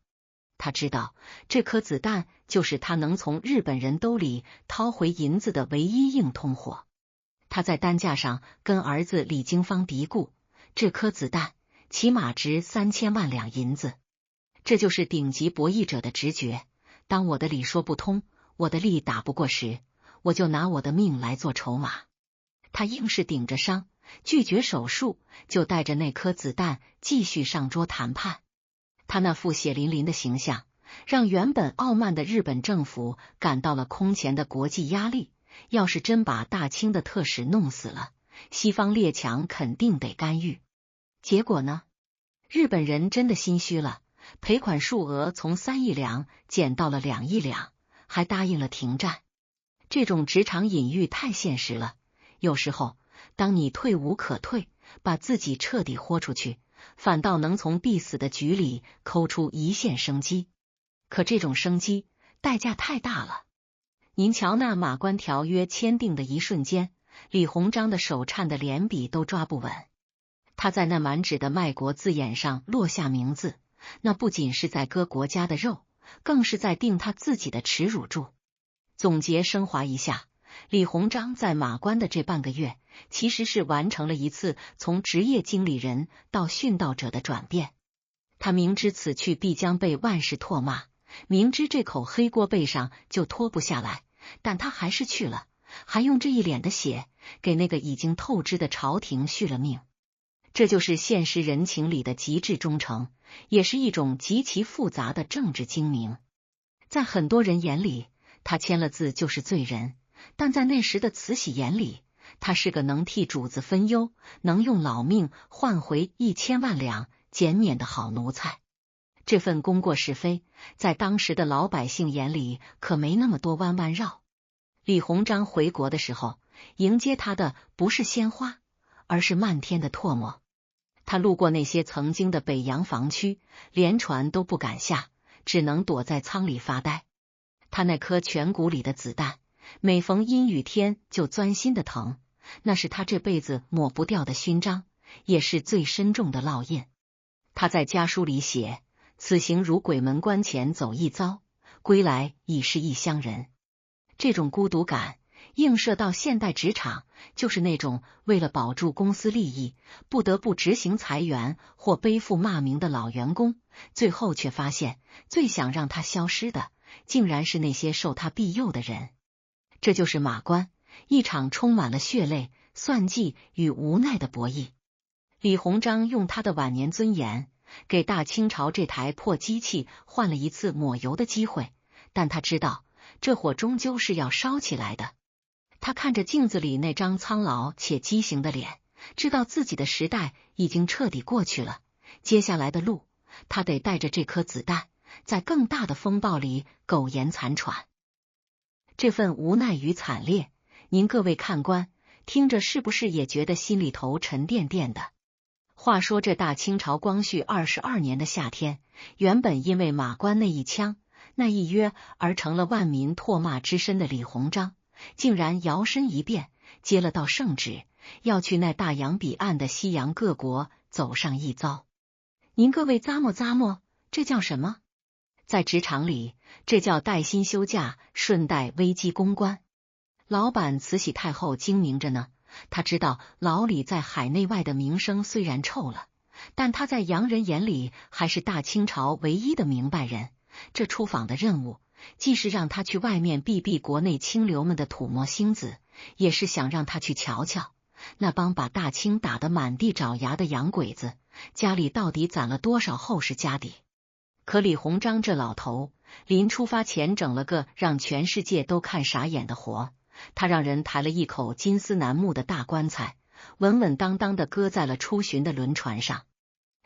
他知道这颗子弹就是他能从日本人兜里掏回银子的唯一硬通货。他在担架上跟儿子李经方嘀咕，这颗子弹起码值3000万两银子。这就是顶级博弈者的直觉，当我的理说不通，我的力打不过时，我就拿我的命来做筹码。他硬是顶着伤，拒绝手术，就带着那颗子弹继续上桌谈判。他那副血淋淋的形象，让原本傲慢的日本政府感到了空前的国际压力。要是真把大清的特使弄死了，西方列强肯定得干预。结果呢？日本人真的心虚了，赔款数额从3亿两减到了2亿两，还答应了停战。这种职场隐喻太现实了，有时候当你退无可退，把自己彻底豁出去，反倒能从必死的局里抠出一线生机。可这种生机代价太大了。您瞧那马关条约签订的一瞬间，李鸿章的手颤的连笔都抓不稳。他在那满纸的卖国字眼上落下名字，那不仅是在割国家的肉，更是在定他自己的耻辱柱。总结升华一下，李鸿章在马关的这半个月，其实是完成了一次从职业经理人到殉道者的转变。他明知此去必将被万世唾骂，明知这口黑锅背上就脱不下来，但他还是去了，还用这一脸的血给那个已经透支的朝廷续了命。这就是现实人情里的极致忠诚，也是一种极其复杂的政治精明。在很多人眼里，他签了字就是罪人，但在那时的慈禧眼里，他是个能替主子分忧，能用老命换回1000万两减免的好奴才。这份功过是非，在当时的老百姓眼里可没那么多弯弯绕。李鸿章回国的时候，迎接他的不是鲜花，而是漫天的唾沫。他路过那些曾经的北洋防区，连船都不敢下，只能躲在舱里发呆。他那颗颧骨里的子弹，每逢阴雨天就钻心的疼，那是他这辈子抹不掉的勋章，也是最深重的烙印。他在家书里写，此行如鬼门关前走一遭，归来已是异乡人。这种孤独感映射到现代职场，就是那种为了保住公司利益，不得不执行裁员或背负骂名的老员工，最后却发现最想让他消失的，竟然是那些受他庇佑的人。这就是马关，一场充满了血泪、算计与无奈的博弈。李鸿章用他的晚年尊严，给大清朝这台破机器换了一次抹油的机会，但他知道这火终究是要烧起来的。他看着镜子里那张苍老且畸形的脸，知道自己的时代已经彻底过去了，接下来的路，他得带着这颗子弹，在更大的风暴里苟延残喘。这份无奈与惨烈，您各位看官听着是不是也觉得心里头沉甸甸的？话说这大清朝光绪22年的夏天，原本因为马关那一枪那一约而成了万民唾骂之身的李鸿章，竟然摇身一变，接了道圣旨，要去那大洋彼岸的西洋各国走上一遭。您各位咂摸咂摸，这叫什么？在职场里，这叫带薪休假，顺带危机公关。老板慈禧太后精明着呢，他知道老李在海内外的名声虽然臭了，但他在洋人眼里还是大清朝唯一的明白人。这出访的任务，既是让他去外面避避国内清流们的吐沫星子，也是想让他去瞧瞧那帮把大清打得满地找牙的洋鬼子家里到底攒了多少后世家底。可李鸿章这老头临出发前整了个让全世界都看傻眼的活，他让人抬了一口金丝楠木的大棺材，稳稳当当地搁在了出巡的轮船上。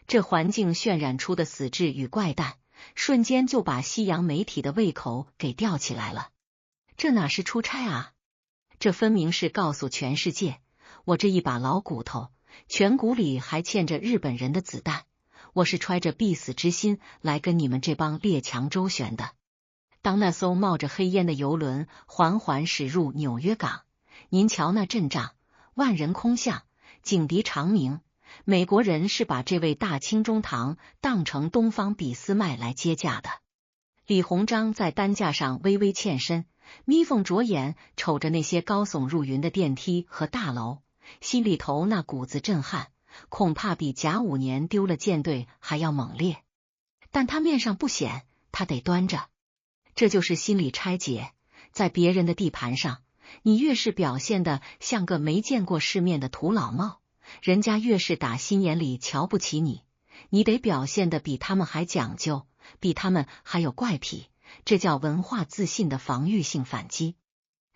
这环境渲染出的死寂与怪诞，瞬间就把西洋媒体的胃口给吊起来了。这哪是出差啊？这分明是告诉全世界，我这一把老骨头，颧骨里还嵌着日本人的子弹，我是揣着必死之心来跟你们这帮列强周旋的。当那艘冒着黑烟的游轮缓缓驶入纽约港，您瞧那阵仗，万人空巷，警笛长鸣，美国人是把这位大清中堂当成东方俾斯麦来接驾的。李鸿章在担架上微微欠身，眯缝着眼瞅着那些高耸入云的电梯和大楼，心里头那股子震撼，恐怕比甲午年丢了舰队还要猛烈。但他面上不显，他得端着。这就是心理拆解，在别人的地盘上，你越是表现得像个没见过世面的土老帽，人家越是打心眼里瞧不起你。你得表现得比他们还讲究，比他们还有怪癖，这叫文化自信的防御性反击。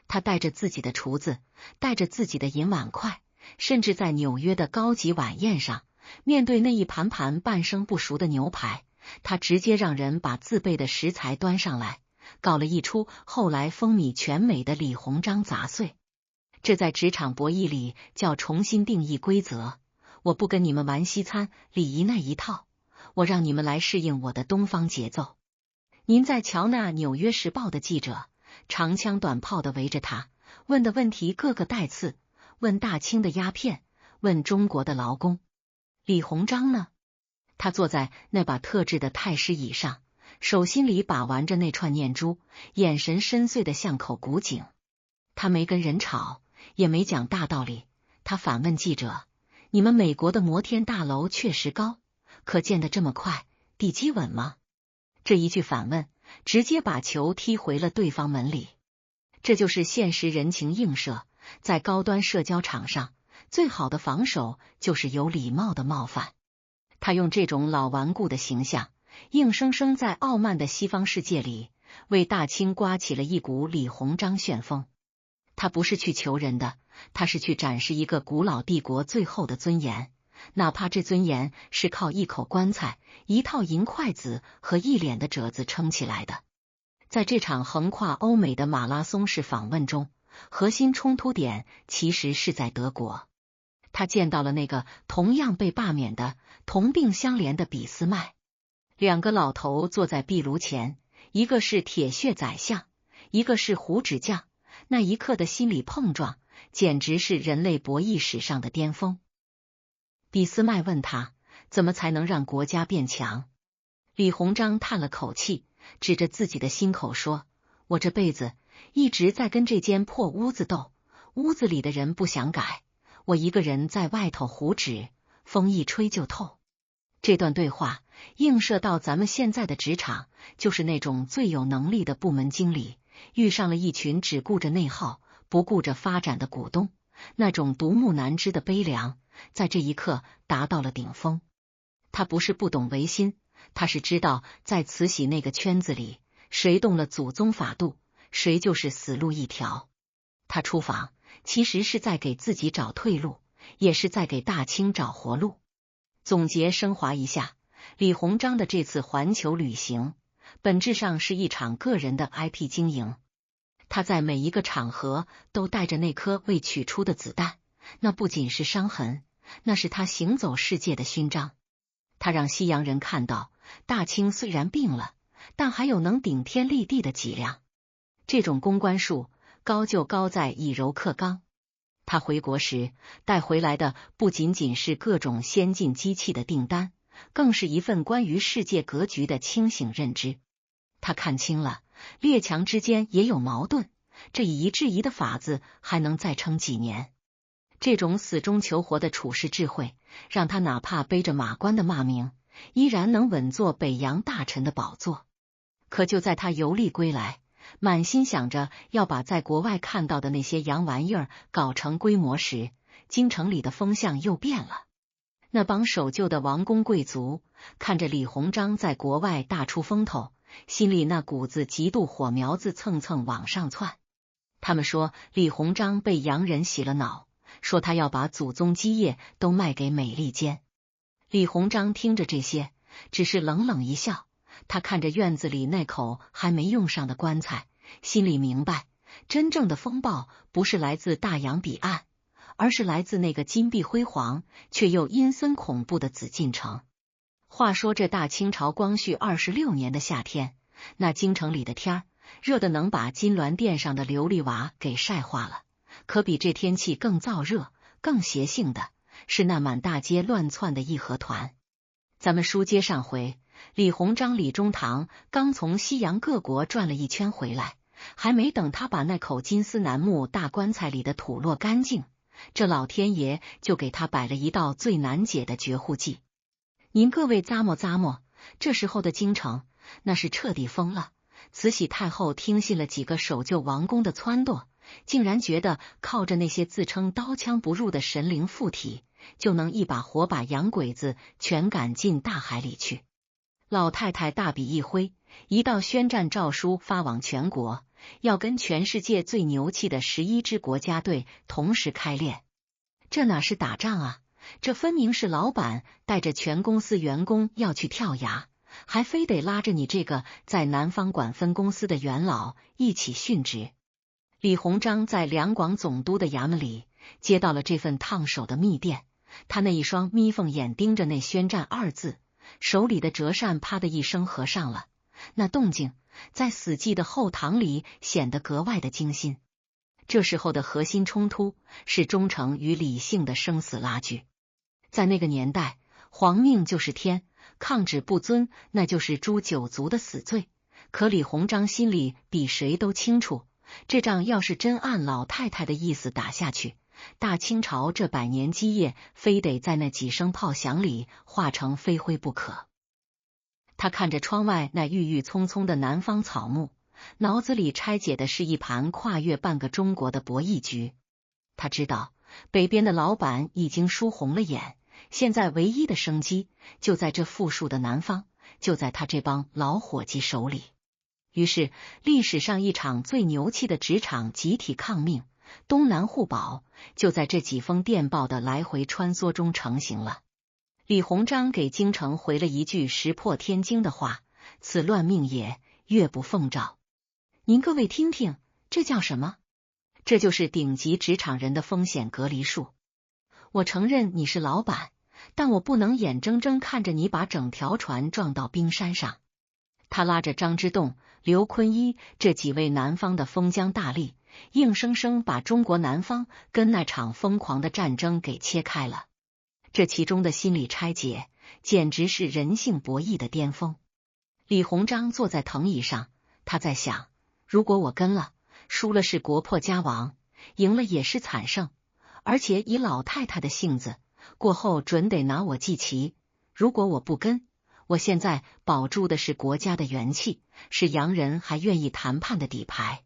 他带着自己的厨子，带着自己的银碗筷，甚至在纽约的高级晚宴上，面对那一盘盘半生不熟的牛排，他直接让人把自备的食材端上来，搞了一出后来风靡全美的李鸿章杂碎。这在职场博弈里叫重新定义规则，我不跟你们玩西餐礼仪那一套，我让你们来适应我的东方节奏。您再瞧那《纽约时报》的记者，长枪短炮的围着他，问的问题个个带刺，问大清的鸦片，问中国的劳工。李鸿章呢？他坐在那把特制的太师椅上，手心里把玩着那串念珠，眼神深邃的像口古井。他没跟人吵，也没讲大道理，他反问记者：你们美国的摩天大楼确实高，可建得这么快，地基稳吗？这一句反问，直接把球踢回了对方门里。这就是现实人情映射，在高端社交场上，最好的防守就是有礼貌的冒犯。他用这种老顽固的形象，硬生生在傲慢的西方世界里，为大清刮起了一股李鸿章旋风。他不是去求人的，他是去展示一个古老帝国最后的尊严，哪怕这尊严是靠一口棺材、一套银筷子和一脸的褶子撑起来的。在这场横跨欧美的马拉松式访问中，核心冲突点其实是在德国。他见到了那个同样被罢免的、同病相怜的俾斯麦。两个老头坐在壁炉前，一个是铁血宰相，一个是胡纸匠。那一刻的心理碰撞，简直是人类博弈史上的巅峰。俾斯麦问他，怎么才能让国家变强？李鸿章叹了口气，指着自己的心口说：我这辈子一直在跟这间破屋子斗，屋子里的人不想改，我一个人在外头糊纸，风一吹就透。这段对话映射到咱们现在的职场，就是那种最有能力的部门经理遇上了一群只顾着内耗不顾着发展的股东，那种独木难支的悲凉在这一刻达到了顶峰。他不是不懂维新，他是知道在慈禧那个圈子里，谁动了祖宗法度，谁就是死路一条。他出访其实是在给自己找退路，也是在给大清找活路。总结升华一下，李鸿章的这次环球旅行本质上是一场个人的 IP 经营。他在每一个场合都带着那颗未取出的子弹，那不仅是伤痕，那是他行走世界的勋章。他让西洋人看到，大清虽然病了，但还有能顶天立地的脊梁。这种公关术高就高在以柔克刚。他回国时带回来的不仅仅是各种先进机器的订单，更是一份关于世界格局的清醒认知。他看清了，列强之间也有矛盾，这以一制夷的法子还能再撑几年。这种死中求活的处世智慧，让他哪怕背着马关的骂名，依然能稳坐北洋大臣的宝座。可就在他游历归来，满心想着要把在国外看到的那些洋玩意儿搞成规模时，京城里的风向又变了。那帮守旧的王公贵族看着李鸿章在国外大出风头，心里那股子嫉妒火苗子蹭蹭往上窜。他们说李鸿章被洋人洗了脑，说他要把祖宗基业都卖给美利坚。李鸿章听着这些，只是冷冷一笑。他看着院子里那口还没用上的棺材，心里明白，真正的风暴不是来自大洋彼岸，而是来自那个金碧辉煌却又阴森恐怖的紫禁城。话说这大清朝光绪26年的夏天，那京城里的天热得能把金銮殿上的琉璃瓦给晒化了。可比这天气更燥热、更邪性的是那满大街乱窜的义和团。咱们书接上回，李鸿章、李中堂刚从西洋各国转了一圈回来，还没等他把那口金丝楠木大棺材里的土落干净，这老天爷就给他摆了一道最难解的绝户计。您各位咂摸咂摸，这时候的京城那是彻底疯了。慈禧太后听信了几个守旧王公的撺掇，竟然觉得靠着那些自称刀枪不入的神灵附体，就能一把火把洋鬼子全赶进大海里去。老太太大笔一挥，一道宣战诏书发往全国，要跟全世界最牛气的11支国家队同时开练。这哪是打仗啊，这分明是老板带着全公司员工要去跳崖，还非得拉着你这个在南方管分公司的元老一起殉职。李鸿章在两广总督的衙门里接到了这份烫手的密电，他那一双眯缝眼盯着那宣战2字，手里的折扇啪的一声合上了。那动静在死寂的后堂里显得格外的惊心。这时候的核心冲突是忠诚与理性的生死拉锯。在那个年代，皇命就是天，抗旨不遵那就是诛九族的死罪。可李鸿章心里比谁都清楚，这仗要是真按老太太的意思打下去，大清朝这100年基业非得在那几声炮响里化成飞灰不可。他看着窗外那郁郁葱葱的南方草木，脑子里拆解的是一盘跨越半个中国的博弈局。他知道北边的老板已经输红了眼，现在唯一的生机就在这富庶的南方，就在他这帮老伙计手里。于是历史上一场最牛气的职场集体抗命，东南互保，就在这几封电报的来回穿梭中成型了。李鸿章给京城回了一句石破天惊的话：此乱命也，越不奉诏。您各位听听，这叫什么？这就是顶级职场人的风险隔离术。我承认你是老板，但我不能眼睁睁看着你把整条船撞到冰山上。他拉着张之洞、刘坤一这几位南方的封疆大吏，硬生生把中国南方跟那场疯狂的战争给切开了。这其中的心理拆解，简直是人性博弈的巅峰。李鸿章坐在藤椅上，他在想，如果我跟了，输了是国破家亡，赢了也是惨胜，而且以老太太的性子，过后准得拿我祭旗。如果我不跟，我现在保住的是国家的元气，是洋人还愿意谈判的底牌。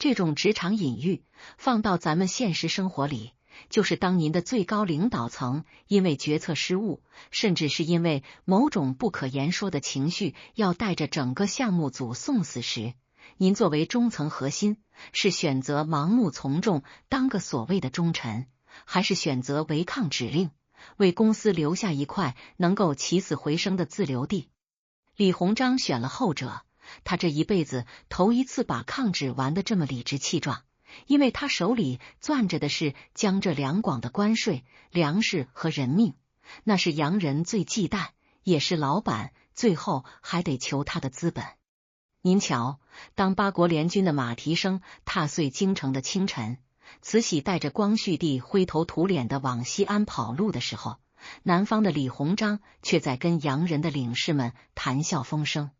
这种职场隐喻放到咱们现实生活里，就是当您的最高领导层因为决策失误，甚至是因为某种不可言说的情绪要带着整个项目组送死时，您作为中层核心，是选择盲目从众当个所谓的忠臣，还是选择违抗指令，为公司留下一块能够起死回生的自留地？李鸿章选了后者，他这一辈子头一次把抗旨玩得这么理直气壮。因为他手里攥着的是江浙两广的关税、粮食和人命，那是洋人最忌惮，也是老板最后还得求他的资本。您瞧，当八国联军的马蹄声踏碎京城的清晨，慈禧带着光绪帝灰头土脸的往西安跑路的时候，南方的李鸿章却在跟洋人的领事们谈笑风生。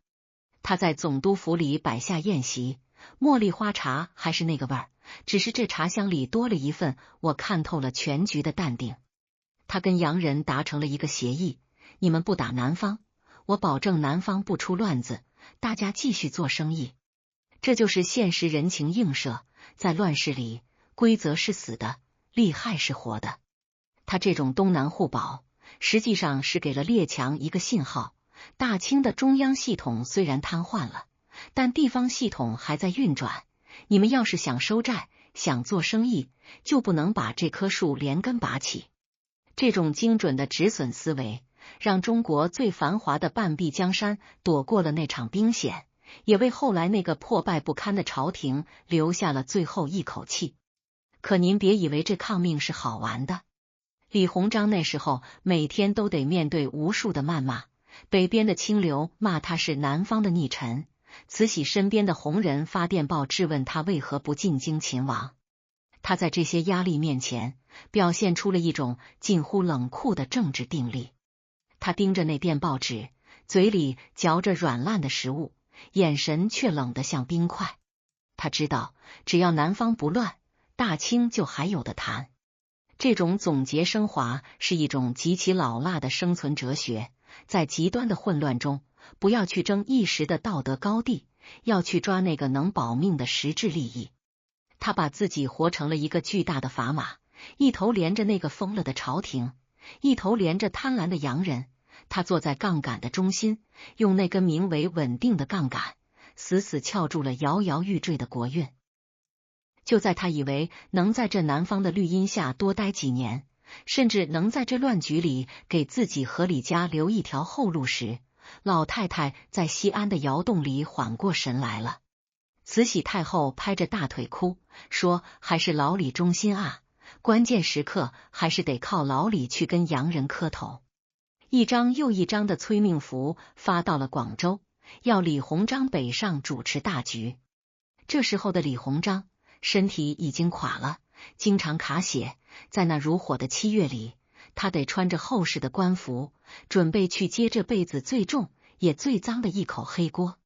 他在总督府里摆下宴席，茉莉花茶还是那个味儿，只是这茶香里多了一份我看透了全局的淡定。他跟洋人达成了一个协议，你们不打南方，我保证南方不出乱子，大家继续做生意。这就是现实人情映射，在乱世里，规则是死的，利害是活的。他这种东南互保，实际上是给了列强一个信号，大清的中央系统虽然瘫痪了，但地方系统还在运转。你们要是想收债，想做生意，就不能把这棵树连根拔起。这种精准的止损思维，让中国最繁华的半壁江山躲过了那场兵险，也为后来那个破败不堪的朝廷留下了最后一口气。可您别以为这抗命是好玩的。李鸿章那时候每天都得面对无数的谩骂，北边的清流骂他是南方的逆臣，慈禧身边的红人发电报质问他为何不进京勤王。他在这些压力面前，表现出了一种近乎冷酷的政治定力。他盯着那电报纸，嘴里嚼着软烂的食物，眼神却冷得像冰块。他知道，只要南方不乱，大清就还有的谈。这种总结升华是一种极其老辣的生存哲学，在极端的混乱中，不要去争一时的道德高地，要去抓那个能保命的实质利益。他把自己活成了一个巨大的砝码，一头连着那个疯了的朝廷，一头连着贪婪的洋人。他坐在杠杆的中心，用那根名为稳定的杠杆，死死撬住了摇摇欲坠的国运。就在他以为能在这南方的绿荫下多待几年，甚至能在这乱局里给自己和李家留一条后路时，老太太在西安的窑洞里缓过神来了。慈禧太后拍着大腿哭，说还是老李忠心啊，关键时刻还是得靠老李去跟洋人磕头。一张又一张的催命符发到了广州，要李鸿章北上主持大局。这时候的李鸿章身体已经垮了，经常卡血，在那如火的7月里，他得穿着厚实的官服，准备去接这辈子最重也最脏的一口黑锅。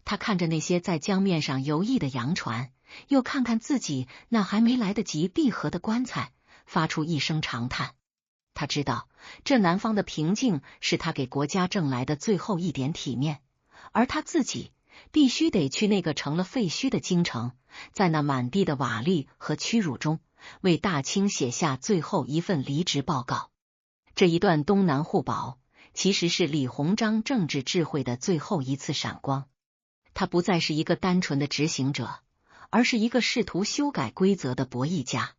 他看着那些在江面上游弋的洋船，又看看自己那还没来得及闭合的棺材，发出一声长叹。他知道，这南方的平静是他给国家挣来的最后一点体面，而他自己必须得去那个成了废墟的京城，在那满地的瓦砾和屈辱中，为大清写下最后一份离职报告。这一段东南互保，其实是李鸿章政治智慧的最后一次闪光。他不再是一个单纯的执行者，而是一个试图修改规则的博弈家。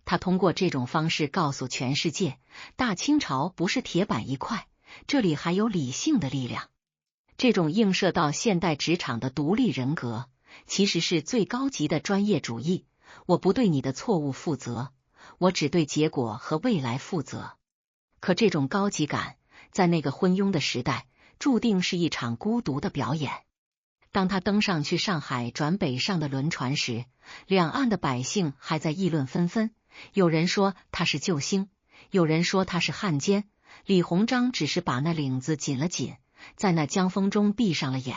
他通过这种方式告诉全世界，大清朝不是铁板一块，这里还有理性的力量。这种映射到现代职场的独立人格，其实是最高级的专业主义。我不对你的错误负责，我只对结果和未来负责。可这种高级感，在那个昏庸的时代，注定是一场孤独的表演。当他登上去上海转北上的轮船时，两岸的百姓还在议论纷纷，有人说他是救星，有人说他是汉奸。李鸿章只是把那领子紧了紧，在那江风中闭上了眼。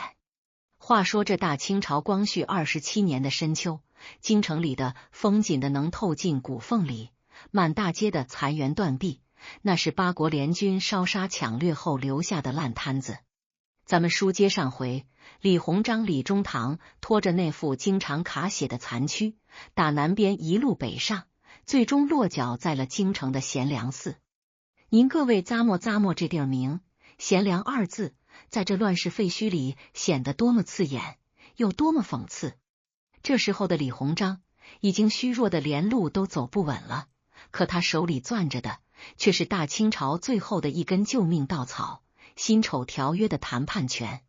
话说这大清朝光绪27年的深秋，京城里的风紧的能透进骨缝里，满大街的残垣断壁，那是八国联军烧杀抢掠后留下的烂摊子。咱们书接上回，李鸿章、李中堂拖着那副经常卡血的残躯，打南边一路北上，最终落脚在了京城的贤良寺。您各位咂摸咂摸这地儿名，贤良二字，在这乱世废墟里显得多么刺眼，又多么讽刺。这时候的李鸿章已经虚弱的连路都走不稳了，可他手里攥着的却是大清朝最后的一根救命稻草——辛丑条约的谈判权。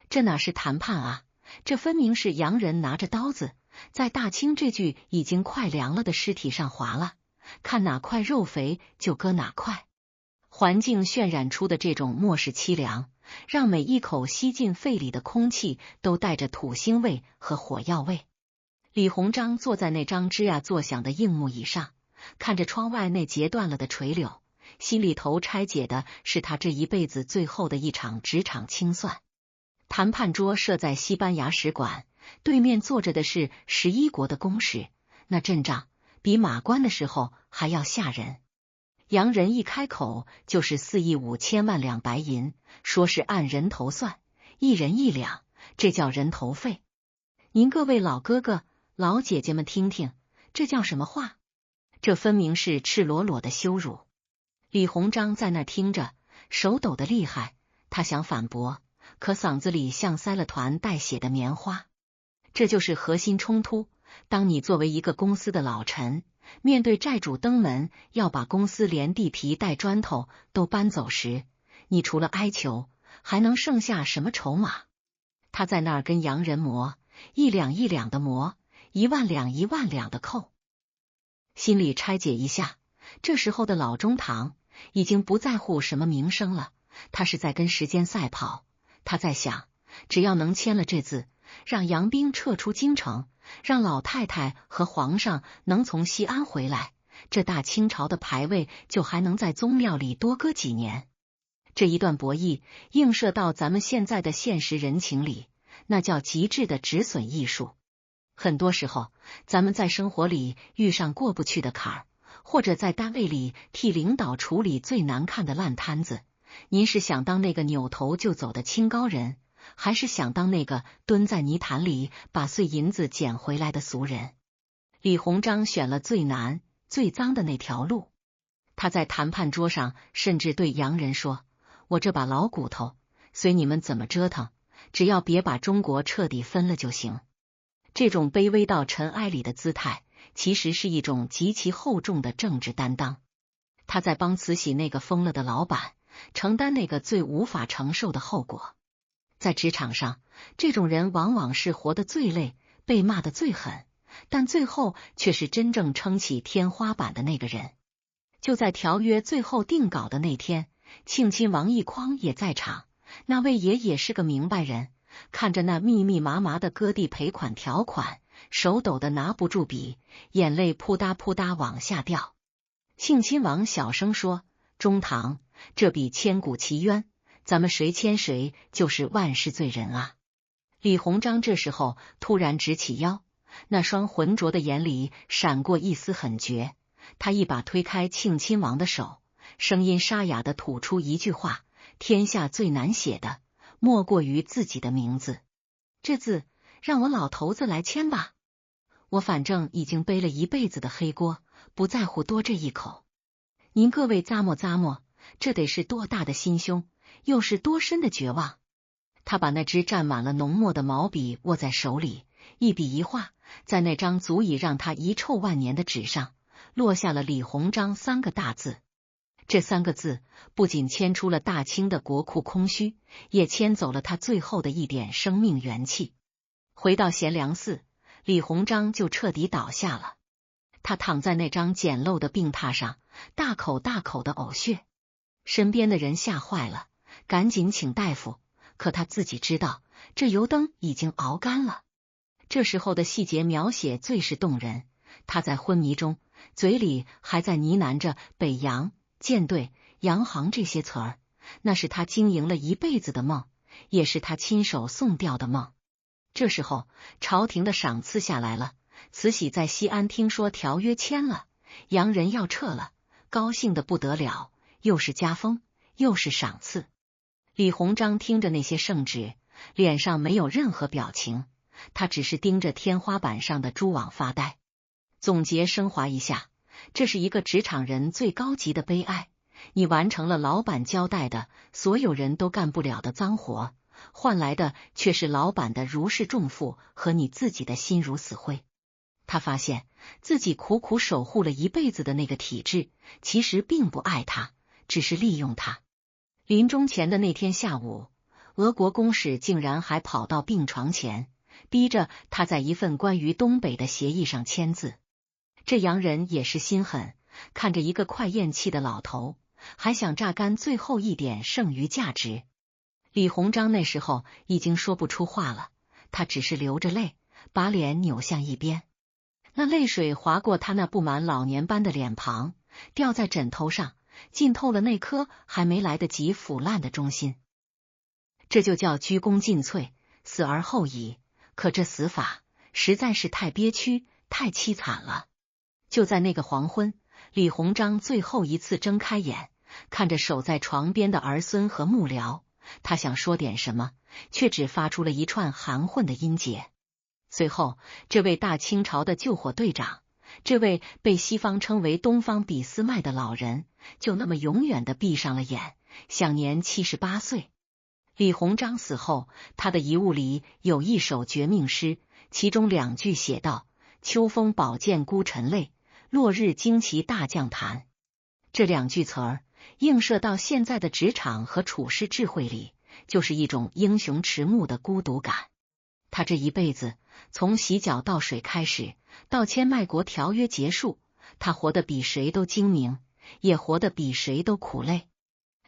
这哪是谈判啊，这分明是洋人拿着刀子在大清这具已经快凉了的尸体上划拉，看哪块肉肥就割哪块。环境渲染出的这种漠视凄凉，让每一口吸进肺里的空气都带着土腥味和火药味。李鸿章坐在那张吱呀作响的硬木椅上，看着窗外那截断了的垂柳，心里头拆解的是他这一辈子最后的一场职场清算。谈判桌设在西班牙使馆，对面坐着的是11国的公使，那阵仗比马关的时候还要吓人。洋人一开口就是4亿5千万两白银，说是按人头算，一人1两，这叫人头费。您各位老哥哥老姐姐们听听，这叫什么话？这分明是赤裸裸的羞辱。李鸿章在那听着，手抖得厉害，他想反驳，可嗓子里像塞了团带血的棉花。这就是核心冲突。当你作为一个公司的老臣，面对债主登门要把公司连地皮带砖头都搬走时，你除了哀求，还能剩下什么筹码？他在那儿跟洋人磨，1两1两的磨，1万两1万两的扣。心里拆解一下，这时候的老中堂已经不在乎什么名声了，他是在跟时间赛跑。他在想，只要能签了这字，让杨兵撤出京城，让老太太和皇上能从西安回来，这大清朝的牌位就还能在宗庙里多搁几年。这一段博弈映射到咱们现在的现实人情里，那叫极致的止损艺术。很多时候，咱们在生活里遇上过不去的坎儿，或者在单位里替领导处理最难看的烂摊子，您是想当那个扭头就走的清高人，还是想当那个蹲在泥潭里把碎银子捡回来的俗人？李鸿章选了最难、最脏的那条路。他在谈判桌上甚至对洋人说：“我这把老骨头，随你们怎么折腾，只要别把中国彻底分了就行。”这种卑微到尘埃里的姿态，其实是一种极其厚重的政治担当。他在帮慈禧那个疯了的老板承担那个最无法承受的后果。在职场上，这种人往往是活得最累，被骂得最狠，但最后却是真正撑起天花板的那个人。就在条约最后定稿的那天，庆亲王奕匡也在场。那位爷爷是个明白人，看着那密密麻麻的割地赔款条款，手抖得拿不住笔，眼泪扑嗒扑嗒往下掉。庆亲王小声说：“中堂，这笔千古奇冤，咱们谁签谁就是万世罪人啊！”李鸿章这时候突然直起腰，那双浑浊的眼里闪过一丝狠绝。他一把推开庆亲王的手，声音沙哑地吐出一句话：“天下最难写的，莫过于自己的名字。这字让我老头子来签吧，我反正已经背了一辈子的黑锅，不在乎多这一口。您各位咂摸咂摸，这得是多大的心胸，又是多深的绝望。”他把那支沾满了浓墨的毛笔握在手里，一笔一画，在那张足以让他遗臭万年的纸上落下了李鸿章3个大字。这3个字不仅牵出了大清的国库空虚，也牵走了他最后的一点生命元气。回到贤良寺，李鸿章就彻底倒下了。他躺在那张简陋的病榻上，大口大口的呕血。身边的人吓坏了，赶紧请大夫，可他自己知道，这油灯已经熬干了。这时候的细节描写最是动人。他在昏迷中，嘴里还在呢喃着北洋、舰队、洋行这些词儿，那是他经营了一辈子的梦，也是他亲手送掉的梦。这时候，朝廷的赏赐下来了，慈禧在西安听说条约签了，洋人要撤了，高兴得不得了，又是加封，又是赏赐。李鸿章听着那些圣旨，脸上没有任何表情，他只是盯着天花板上的蛛网发呆。总结升华一下，这是一个职场人最高级的悲哀。你完成了老板交代的所有人都干不了的脏活，换来的却是老板的如释重负和你自己的心如死灰。他发现自己苦苦守护了一辈子的那个体制，其实并不爱他，只是利用他。临终前的那天下午，俄国公使竟然还跑到病床前，逼着他在一份关于东北的协议上签字。这洋人也是心狠，看着一个快咽气的老头，还想榨干最后一点剩余价值。李鸿章那时候已经说不出话了，他只是流着泪，把脸扭向一边。那泪水划过他那布满老年斑的脸庞，掉在枕头上，浸透了那颗还没来得及腐烂的忠心。这就叫鞠躬尽瘁，死而后已。可这死法实在是太憋屈，太凄惨了。就在那个黄昏，李鸿章最后一次睁开眼，看着守在床边的儿孙和幕僚，他想说点什么，却只发出了一串含混的音节。随后，这位大清朝的救火队长，这位被西方称为东方俾斯麦的老人，就那么永远地闭上了眼，享年78岁。李鸿章死后，他的遗物里有一首绝命诗，其中2句写道：“秋风宝剑孤臣泪，落日旌旗大将坛。”这2句词儿映射到现在的职场和处世智慧里，就是一种英雄迟暮的孤独感。他这一辈子，从洗脚倒水开始，到签卖国条约结束，他活得比谁都精明，也活得比谁都苦累。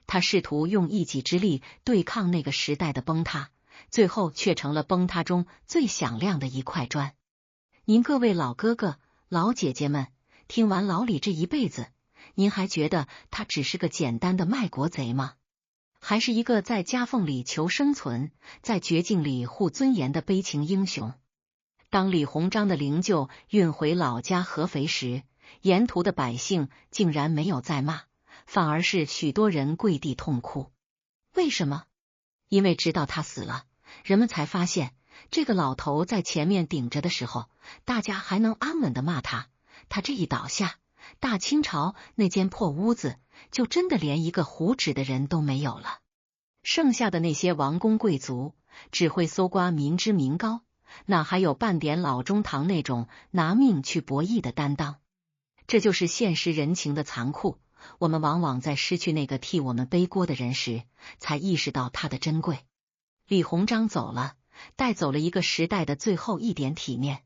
他试图用一己之力对抗那个时代的崩塌，最后却成了崩塌中最响亮的一块砖。您各位老哥哥、老姐姐们，听完老李这一辈子，您还觉得他只是个简单的卖国贼吗？还是一个在夹缝里求生存，在绝境里护尊严的悲情英雄？当李鸿章的灵柩运回老家合肥时，沿途的百姓竟然没有再骂，反而是许多人跪地痛哭。为什么？因为直到他死了，人们才发现，这个老头在前面顶着的时候，大家还能安稳的骂他，他这一倒下，大清朝那间破屋子就真的连一个糊纸的人都没有了。剩下的那些王公贵族只会搜刮民脂民膏，哪还有半点老中堂那种拿命去博弈的担当？这就是现实人情的残酷，我们往往在失去那个替我们背锅的人时，才意识到它的珍贵。李鸿章走了，带走了一个时代的最后一点体面。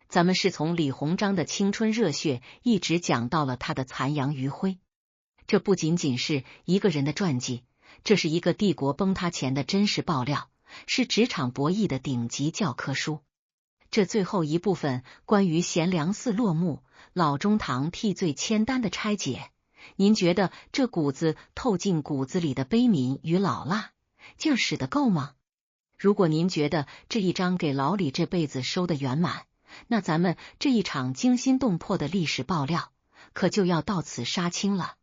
咱们是从李鸿章的青春热血一直讲到了他的残阳余晖。这不仅仅是一个人的传记，这是一个帝国崩塌前的真实爆料，是职场博弈的顶级教科书。这最后一部分关于贤良寺落幕、老中堂替罪签单的拆解，您觉得这股子透进骨子里的悲悯与老辣劲儿使得够吗？如果您觉得这一章给老李这辈子收得圆满，那咱们这一场惊心动魄的历史爆料可就要到此杀青了。